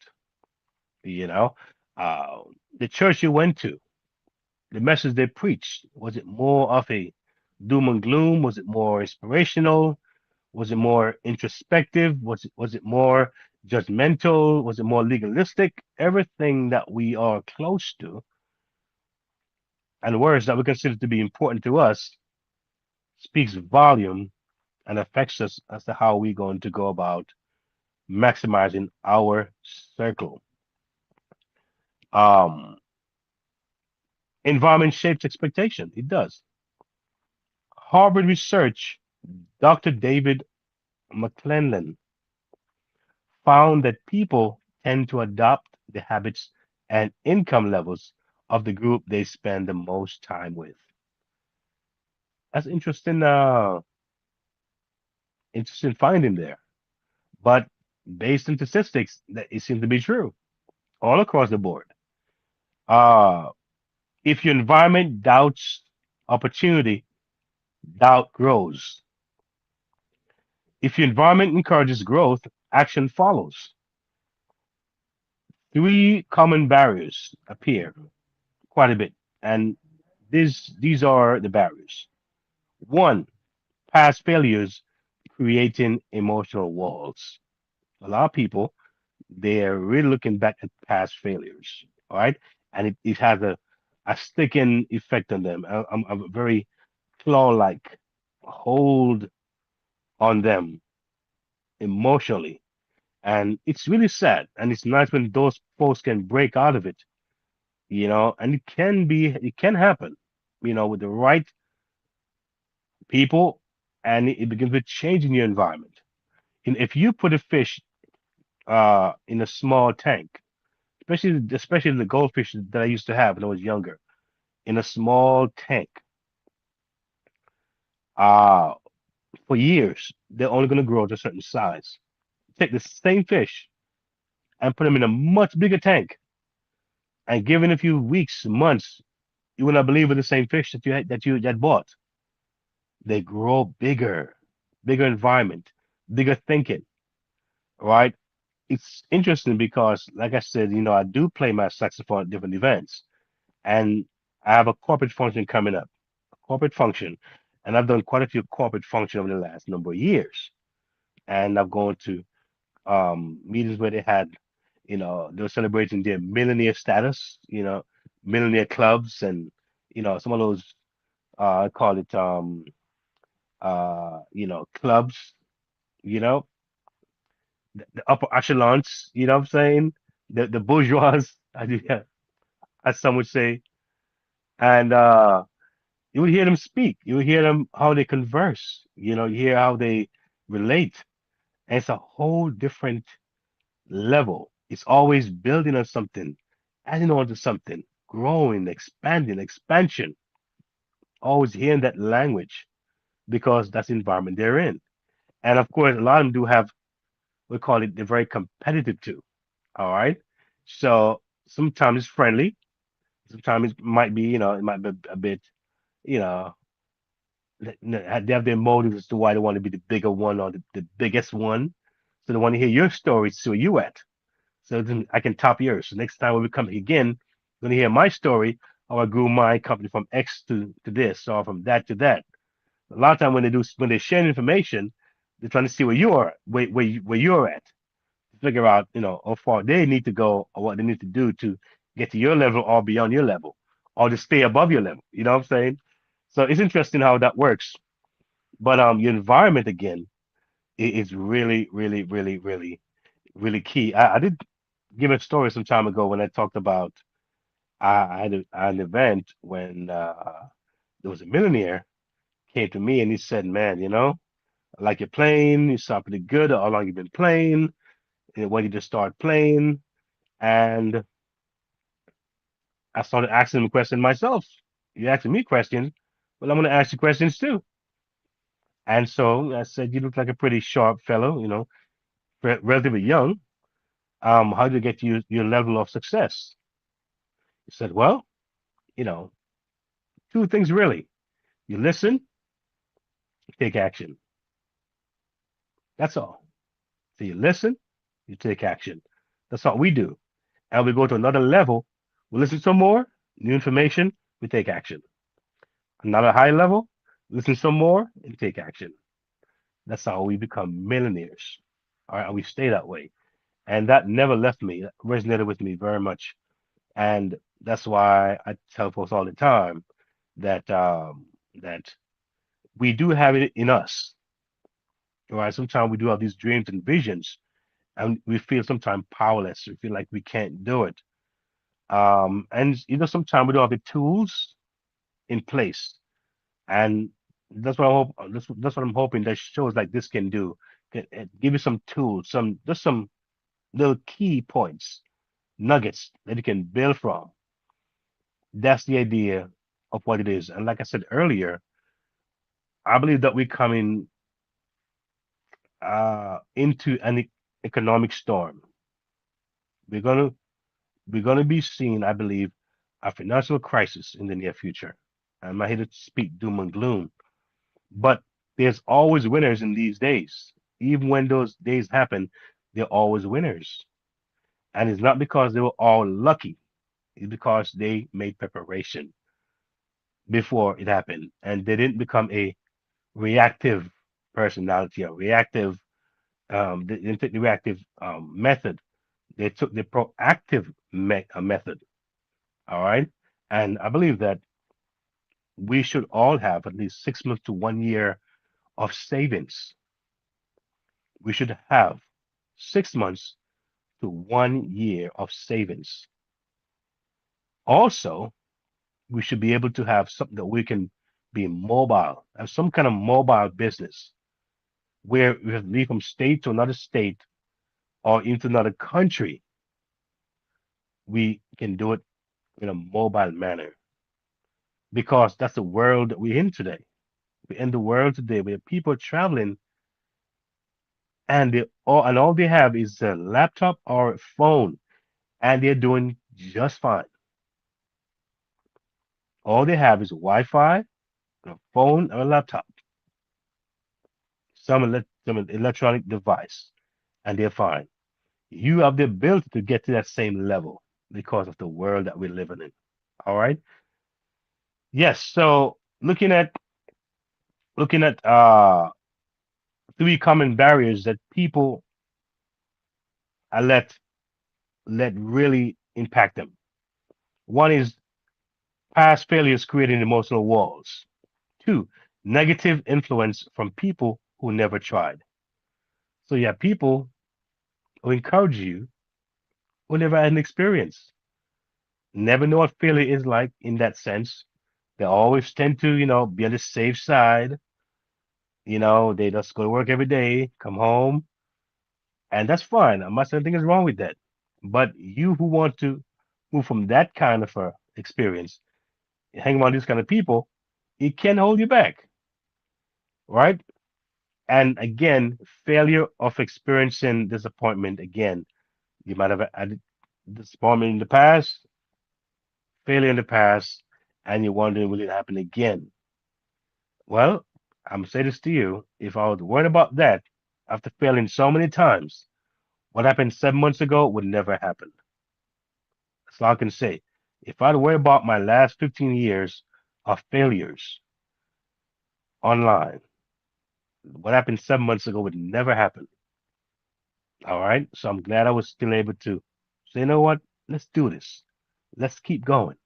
You know, uh, the church you went to, the message they preached, was it more of a doom and gloom? Was it more inspirational? Was it more introspective? Was it more judgmental? Was it more legalistic? Everything that we are close to and words that we consider to be important to us speaks volume and affects us as to how we're going to go about maximizing our circle. Um, Environment shapes expectation. It does. Harvard research, Dr. David McClellan found that people tend to adopt the habits and income levels of the group they spend the most time with. That's interesting finding there. But based on statistics, that it seems to be true all across the board. Uh, if your environment doubts opportunity, doubt grows. If your environment encourages growth, action follows. Three common barriers appear quite a bit, and these are the barriers. One, past failures creating emotional walls. A lot of people they're really looking back at past failures, all right, and it has a sticking effect on them, a very claw-like hold on them emotionally, and it's really sad. And it's nice when those folks can break out of it, and it can happen, with the right people, and it begins with changing your environment. And if you put a fish in a small tank, especially the goldfish that I used to have when I was younger, in a small tank, uh, for years, they're only going to grow to a certain size. Take the same fish and put them in a much bigger tank. And given a few weeks, months, you will not believe with the same fish that you bought. They grow bigger, bigger environment, bigger thinking, right? It's interesting because, like I said, I do play my saxophone at different events, and I have a corporate function coming up, a corporate function, and I've done quite a few corporate function over the last number of years. And I've gone to meetings where they had, they were celebrating their millionaire status, millionaire clubs, and some of those I call it clubs, you know, the upper echelons, you know what I'm saying? The bourgeois, as some would say. And you would hear them speak. You would hear them how they converse. You hear how they relate. And it's a whole different level. It's always building on something, adding on to something, growing, expanding, expansion. Always hearing that language because that's the environment they're in. And of course, a lot of them do have, we call it, they're very competitive too. All right. So sometimes it's friendly. Sometimes it might be, it might be a bit, you know, they have their motives as to why they want to be the bigger one or the biggest one. So they want to hear your story, so where you at. So then I can top yours. So next time when we come again, you're gonna hear my story, how I grew my company from X to this or from that to that. A lot of time when they share information, they're trying to see where you are, where you're at, to figure out, how far they need to go or what they need to do to get to your level or beyond your level, or to stay above your level. You know what I'm saying? So it's interesting how that works. But your environment again is really, really, really, really, really key. I did give a story some time ago when I talked about I had an event when there was a millionaire came to me and he said, "Man, I like your playing. You sound pretty good. How long you been playing? And when did you start playing?" And I started asking him questions myself. You asking me questions, well, I'm going to ask you questions too. And so I said, "You look like a pretty sharp fellow, relatively young. How did you get to your level of success?" He said, "Well, you know, two things really. You listen, you take action. That's all. So you listen, you take action. That's what we do. And we go to another level. We listen some more, new information, we take action. Another high level, listen some more, and take action. That's how we become millionaires. All right, and we stay that way. And that never left me. That resonated with me very much. And that's why I tell folks all the time that we do have it in us. All right, sometimes we do have these dreams and visions, and we feel sometimes powerless. We feel like we can't do it. And sometimes we don't have the tools in place, and that's what I hope. That's what I'm hoping that shows like this can do. Can give you some tools, some little key points, nuggets that you can build from. That's the idea of what it is. And like I said earlier, I believe that we're coming into an economic storm. We're gonna we're gonna be seeing, I believe, a financial crisis in the near future. I'm not here to speak doom and gloom, but there's always winners in these days. Even when those days happen, they're always winners. And it's not because they were all lucky, it's because they made preparation before it happened. And they didn't become a reactive personality or reactive, they didn't take the reactive method. They took the proactive method. All right. And I believe that we should all have at least 6 months to 1 year of savings. We should have 6 months to 1 year of savings. Also, we should be able to have something that we can be mobile, have some kind of mobile business where we have to leave from state to another state or into another country. We can do it in a mobile manner because that's the world that we're in today. We're in the world today where people are traveling and all they have is a laptop or a phone and they're doing just fine. All they have is Wi-Fi, a phone, or a laptop, some electronic device, and they're fine. You have the ability to get to that same level because of the world that we're living in. All right. Yes. So looking at three common barriers that people let really impact them. One is past failures creating emotional walls. Two, negative influence from people who never tried. So you have people who encourage you who never had an experience, never know what failure is like in that sense. They always tend to, be on the safe side. They just go to work every day, come home, and that's fine. I'm not saying anything is wrong with that. But you who want to move from that kind of a experience, hang around these kind of people, it can hold you back, right? And again, failure of experiencing disappointment. Again, you might have had disappointment in the past, failure in the past, and you're wondering, will it happen again? Well, I'm gonna say this to you. If I was worried about that after failing so many times, what happened 7 months ago would never happen. That's all I can say. If I'd worry about my last 15 years of failures online, what happened 7 months ago would never happen. All right. So I'm glad I was still able to say, you know what? Let's do this. Let's keep going.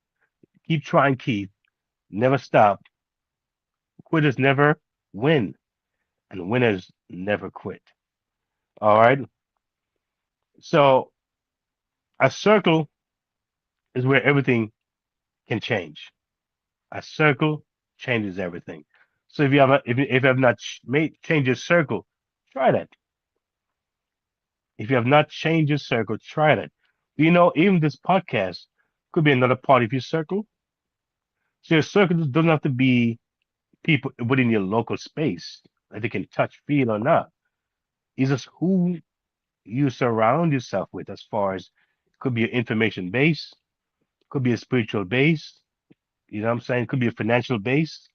Keep trying, Keith. Never stop. Quitters never win, and winners never quit. All right. So a circle is where everything can change. A circle changes everything. So if you have not made change your circle, try that. If you have not changed your circle, try that. Do you know even this podcast could be another part of your circle? So your circle doesn't have to be people within your local space that they can touch, feel, or not. It's just who you surround yourself with, as far as could be an information base, could be a spiritual base, you know what I'm saying? Could be a financial base,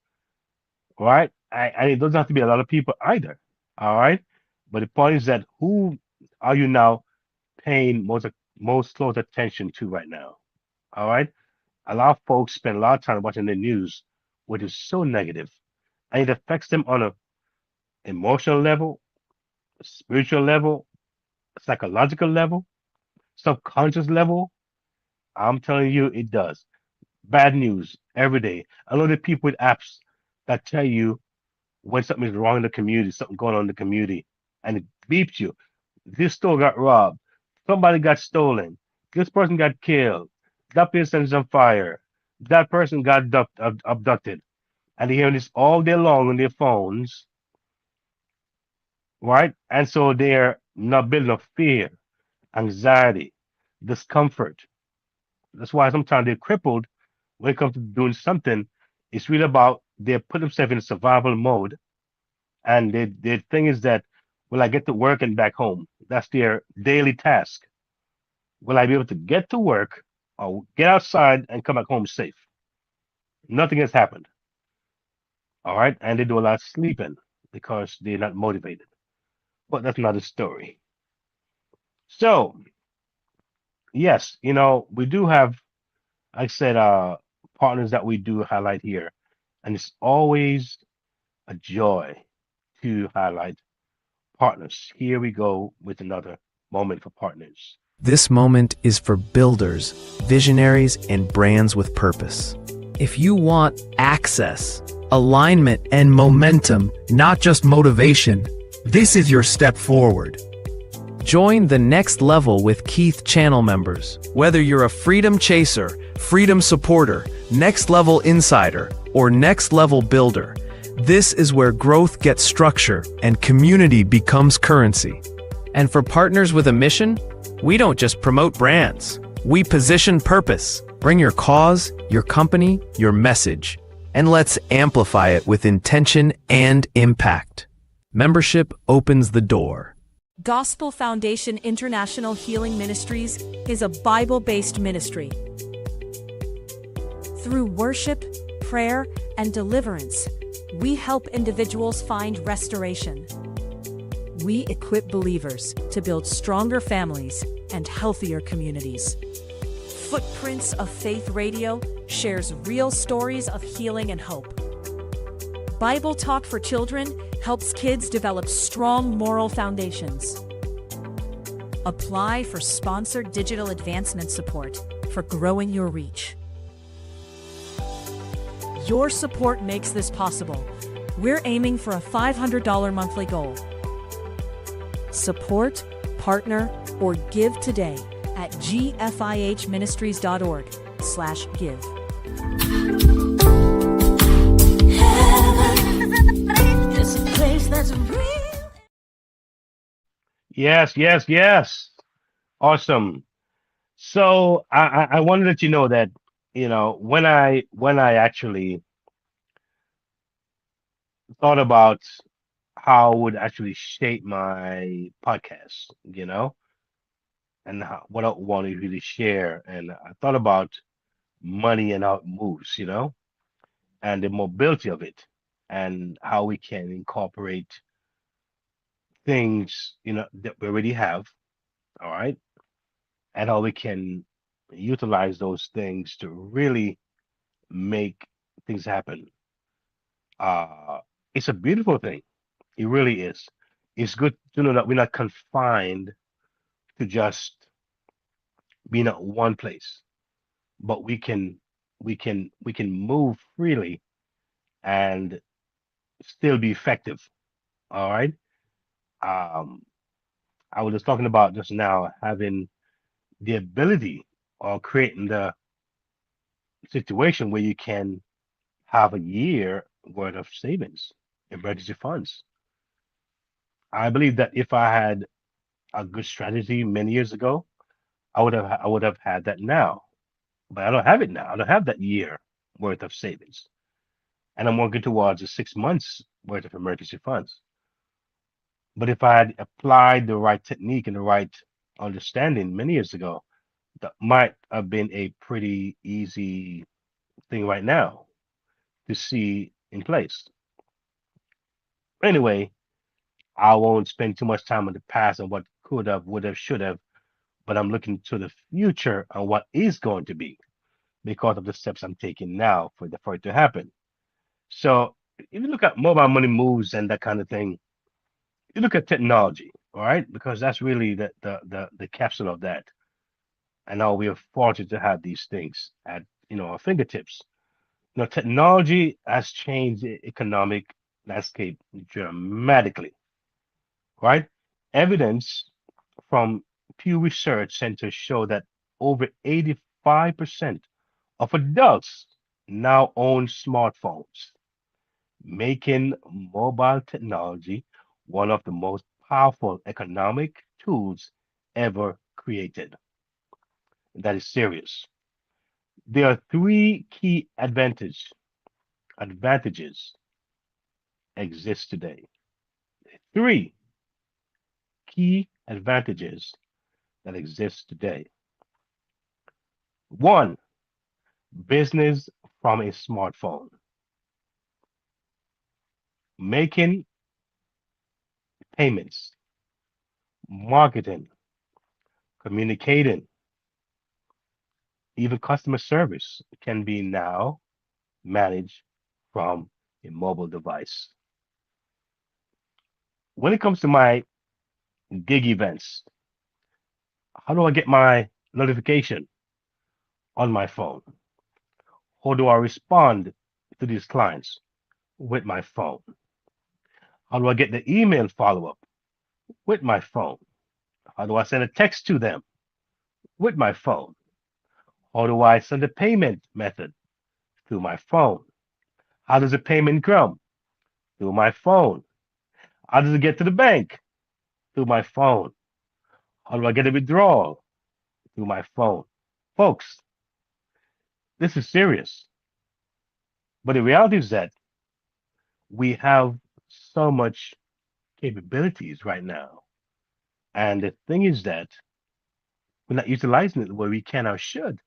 right? And it doesn't have to be a lot of people either. All right. But the point is that who are you now paying most close attention to right now? All right. A lot of folks spend a lot of time watching the news, which is so negative, and it affects them on a emotional level, spiritual level, psychological level, subconscious level. I'm telling you, it does. Bad news every day. I know the people with apps that tell you when something is wrong in the community, something going on in the community, and it beeps you. This store got robbed. Somebody got stolen. This person got killed. That person is on fire. That person got abducted. And they're hearing this all day long on their phones, right? And so they're not building up fear, anxiety, discomfort. That's why sometimes they're crippled when it comes to doing something. It's really about they put themselves in survival mode, and their thing is that will I get to work and back home? That's their daily task. Will I be able to get to work or get outside and come back home safe? Nothing has happened. All right, and they do a lot of sleeping because they're not motivated. But that's another story. So yes, we do have, like I said, partners that we do highlight here, and it's always a joy to highlight partners. Here we go with another moment for partners. This moment is for builders, visionaries, and brands with purpose. If you want access, alignment, and momentum, not just motivation, this is your step forward. Join the next level with Keith channel members. Whether you're a freedom chaser, freedom supporter, next level insider, or next level builder, this is where growth gets structure and community becomes currency. And for partners with a mission, we don't just promote brands. We position purpose. Bring your cause, your company, your message, and let's amplify it with intention and impact. Membership opens the door. Gospel Foundation International Healing Ministries is a Bible-based ministry Through worship, prayer, and deliverance, we help individuals find restoration. We equip believers to build stronger families and healthier communities. Footprints of Faith Radio shares real stories of healing and hope. Bible Talk for Children helps kids develop strong moral foundations. Apply for sponsored digital advancement support for growing your reach. Your support makes this possible. We're aiming for a $500 monthly goal. Support, partner, or give today at gfihministries.org/give. This place that's real. Yes, yes, yes. Awesome. So I want to let you know that, when I actually thought about how I would actually shape my podcast, and what I want to really share, and I thought about money and how it moves, and the mobility of it, and how we can incorporate things, that we already have, all right, and how we can utilize those things to really make things happen. Uh, it's a beautiful thing. It really is. It's good to know that we're not confined to just being at one place, but we can move freely and still be effective. All right. Um, I was just talking about just now having the ability or creating the situation where you can have a year worth of savings, emergency funds. I believe that if I had a good strategy many years ago, I would have had that now. But I don't have it now. I don't have that year worth of savings. And I'm working towards the 6 months worth of emergency funds. But if I had applied the right technique and the right understanding many years ago, that might have been a pretty easy thing right now to see in place. Anyway, I won't spend too much time on the past and what could have, would have, should have, but I'm looking to the future and what is going to be because of the steps I'm taking now for it to happen. So if you look at mobile money moves and that kind of thing, you look at technology, all right, because that's really the capsule of that. And now we are fortunate to have these things at our fingertips. Technology has changed the economic landscape dramatically, right? Evidence from Pew Research Center show that over 85% of adults now own smartphones, making mobile technology one of the most powerful economic tools ever created. That is serious. There are three key advantages exist today. Three key advantages that exist today. One, business from a smartphone, making payments, marketing, communicating, even customer service can be now managed from a mobile device. When it comes to my gig events, how do I get my notification on my phone? How do I respond to these clients with my phone? How do I get the email follow up with my phone? How do I send a text to them with my phone? How do I send a payment method through my phone? How does the payment come? Through my phone. How does it get to the bank? Through my phone. How do I get a withdrawal? Through my phone. Folks, this is serious. But the reality is that we have so much capabilities right now. And the thing is that we're not utilizing it where we can or should.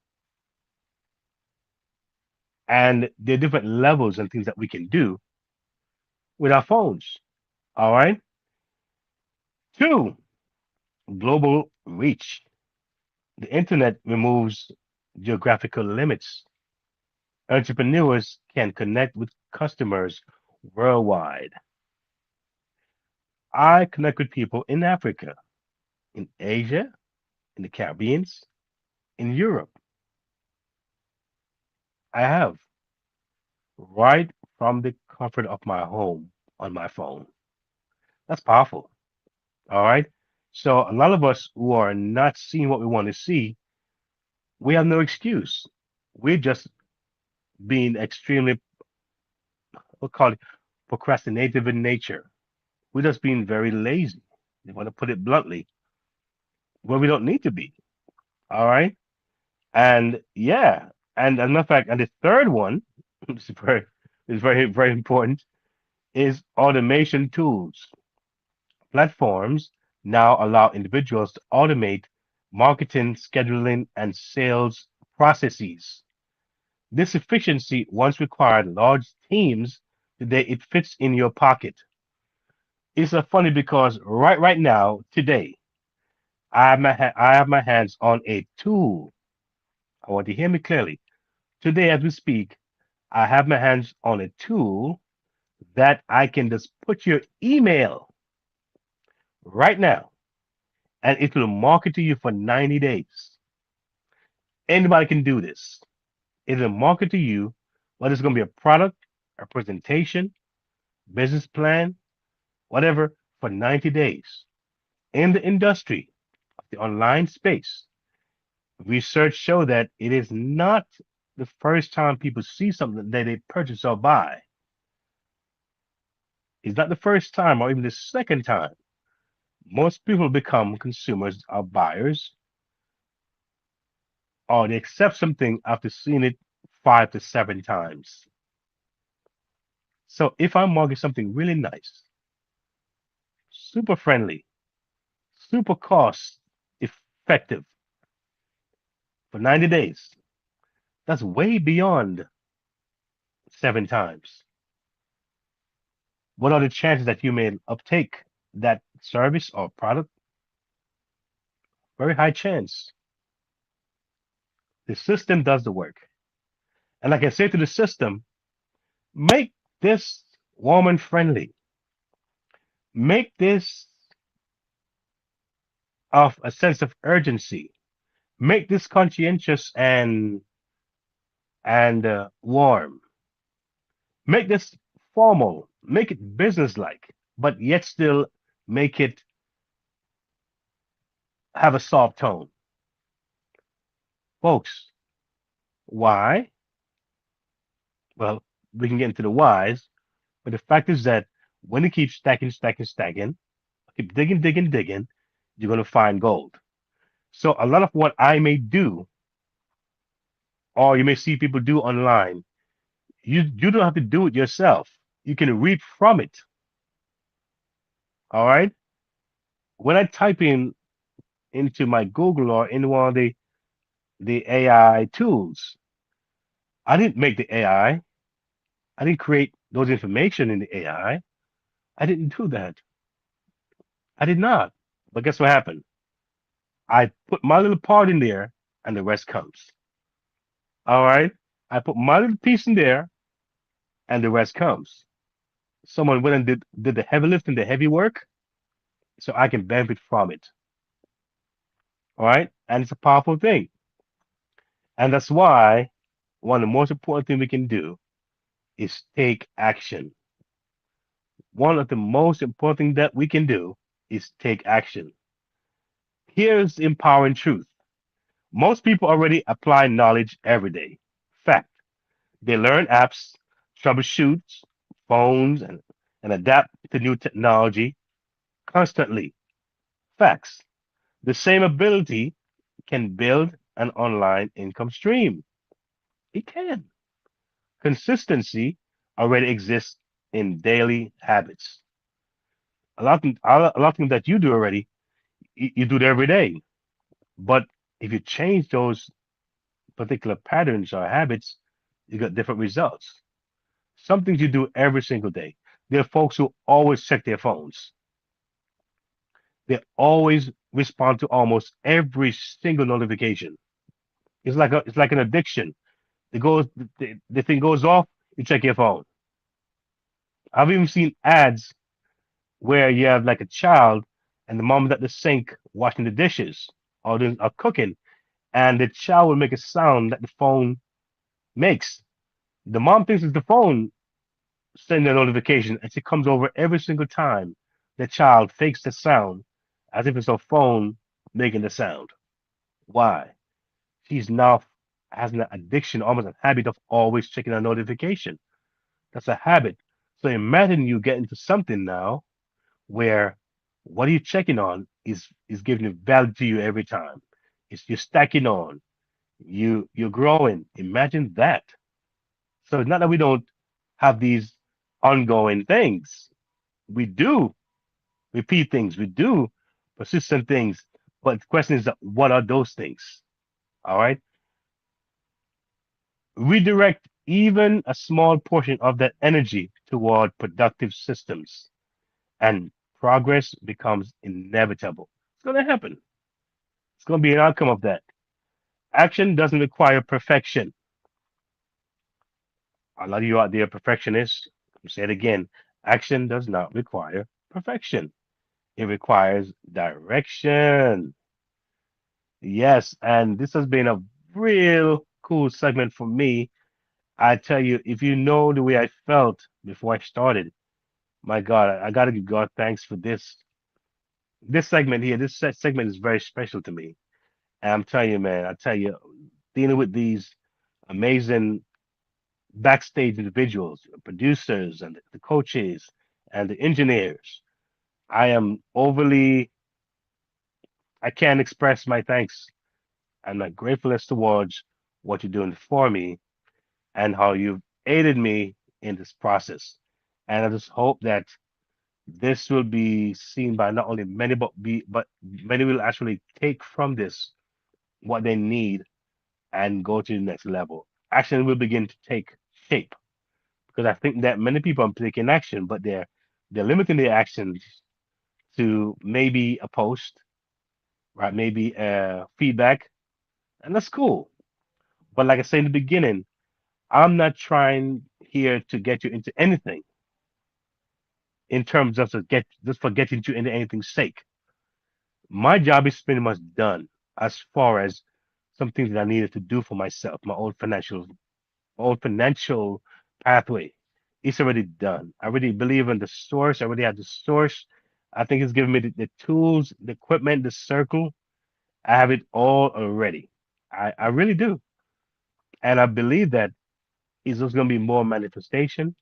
And there are different levels and things that we can do with our phones. All right. Two, global reach. The internet removes geographical limits. Entrepreneurs can connect with customers worldwide. I connect with people in Africa, in Asia, in the Caribbean, in Europe. I have right from the comfort of my home on my phone. That's powerful. All right. So a lot of us who are not seeing what we want to see, we have no excuse. We're just being extremely, we'll call it procrastinative in nature. We're just being very lazy. They want to put it bluntly, where we don't need to be. All right. And yeah, and as a matter of fact, and the third one, which is very important, is automation tools. Platforms now allow individuals to automate marketing, scheduling, and sales processes. This efficiency once required large teams. Today, it fits in your pocket. It's funny because right now, today, I have my hands on a tool. I want to hear me clearly. Today, as we speak, I have my hands on a tool that I can just put your email right now, and it will market to you for 90 days. Anybody can do this. It will market to you, whether it's going to be a product, a presentation, business plan, whatever, for 90 days. In the industry of the online space, research show that it is not the first time people see something that they purchase or buy. It's not the first time or even the second time. Most people become consumers or buyers, or they accept something after seeing it 5 to 7 times. So if I market something really nice, super friendly, super cost effective for 90 days, that's way beyond 7 times. What are the chances that you may uptake that service or product? Very high chance. The system does the work. And like I say to the system, make this warm and friendly. Make this of a sense of urgency. Make this conscientious and warm. Make this formal. Make it business-like, but yet still make it have a soft tone. Folks, why? Well, we can get into the whys, but the fact is that when you keep stacking, keep digging, you're going to find gold. So a lot of what I may do, or you may see people do online, you don't have to do it yourself. You can read from it. All right. When I type in into my Google or in one of the AI tools, I didn't make the AI. I didn't create those information in the AI. I didn't do that. I did not. But guess what happened? I put my little part in there, and the rest comes. All right. I put my little piece in there, and the rest comes. Someone went and did the heavy lifting, the heavy work, so I can benefit from it. All right. And it's a powerful thing. And that's why one of the most important things we can do is take action. One of the most important things that we can do is take action. Here's the empowering truth. Most people already apply knowledge every day. Fact. They learn apps, troubleshoot phones, and adapt to new technology constantly. Facts. The same ability can build an online income stream. It can. Consistency already exists in daily habits. A lot of things that you do already, you do it every day. But if you change those particular patterns or habits, you got different results. Some things you do every single day. There are folks who always check their phones. They always respond to almost every single notification. It's like an addiction. It goes the thing goes off, you check your phone. I've even seen ads where you have like a child and the mom is at the sink washing the dishes or cooking, and the child will make a sound that the phone makes. The mom thinks it's the phone sending a notification, and she comes over every single time the child fakes the sound as if it's her phone making the sound. Why? She's now has an addiction, almost a habit of always checking a notification. That's a habit. So imagine you get into something now where what are you checking on is giving value to you every time. It's you're stacking on. You're growing. Imagine that. So it's not that we don't have these ongoing things. We do repeat things. We do persistent things. But the question is that what are those things? All right. Redirect even a small portion of that energy toward productive systems, and progress becomes inevitable. It's going to happen. It's going to be an outcome of that. Action doesn't require perfection. A lot of you out there, perfectionists, I'll say it again. Action does not require perfection. It requires direction. Yes, and this has been a real cool segment for me. I tell you, if you know the way I felt before I started, my God, I got to give God thanks for this segment here. This segment is very special to me. And I'm telling you, man, I tell you, dealing with these amazing backstage individuals, producers, and the coaches, and the engineers, I am overly, I can't express my thanks and my gratefulness towards what you're doing for me and how you've aided me in this process. And I just hope that this will be seen by not only many, but many will actually take from this what they need and go to the next level. Action will begin to take shape because I think that many people are taking action, but they're limiting their actions to maybe a post, right? Maybe feedback, and that's cool. But like I said in the beginning, I'm not trying here to get you into anything in terms of just for getting you into anything's sake. My job is pretty much done as far as some things that I needed to do for myself, my own financial pathway. It's already done. I already believe in the source. I already have the source. I think it's given me the tools, the equipment, the circle. I have it all already. I really do. And I believe that it's just going to be more manifestation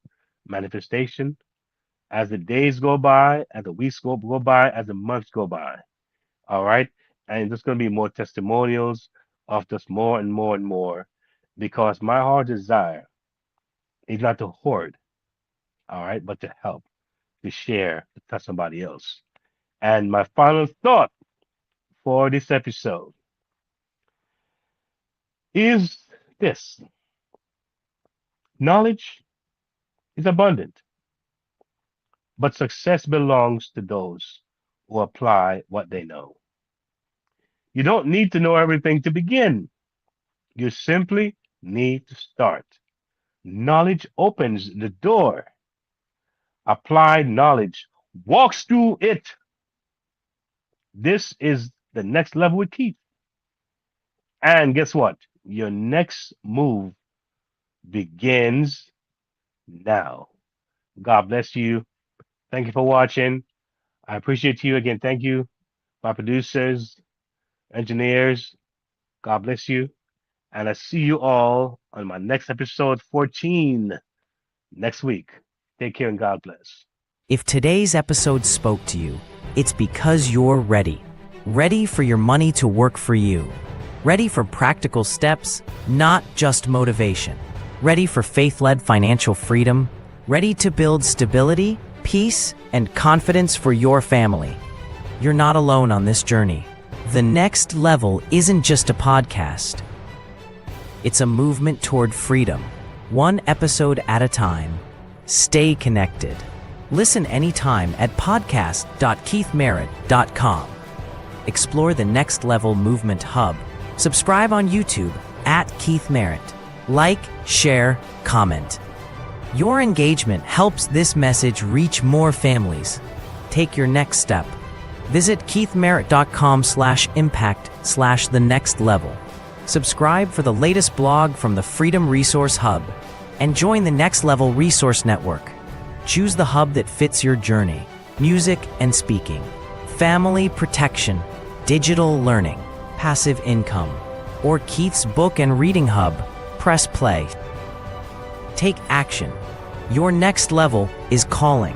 as the days go by, as the weeks go by, as the months go by. All right. And there's going to be more testimonials of just more and more and more because my heart desire is not to hoard, all right, but to help, to share, to touch somebody else. And my final thought for this episode is this: knowledge is abundant, but success belongs to those who apply what they know. You don't need to know everything to begin. You simply need to start. Knowledge opens the door. Applied knowledge walks through it. This is the next level with Keith. And guess what? Your next move begins now. God bless you. Thank you for watching. I appreciate you again. Thank you, my producers, engineers. God bless you. And I see you all on my next episode 14 next week. Take care and God bless. If today's episode spoke to you, it's because you're ready. Ready for your money to work for you. Ready for practical steps, not just motivation. Ready for faith-led financial freedom. Ready to build stability, peace, and confidence for your family. You're not alone on this journey. The Next Level isn't just a podcast. It's a movement toward freedom, one episode at a time. Stay connected. Listen anytime at podcast.keithmerritt.com. Explore the Next Level Movement Hub. Subscribe on YouTube at Keith Merritt. Like, share, comment. Your engagement helps this message reach more families. Take your next step. Visit keithmerritt.com/impact/the next level. Subscribe for the latest blog from the Freedom Resource Hub and join the Next Level Resource Network. Choose the hub that fits your journey: music and speaking, family protection, digital learning, passive income, or Keith's book and reading hub. Press play. Take action. Your next level is calling.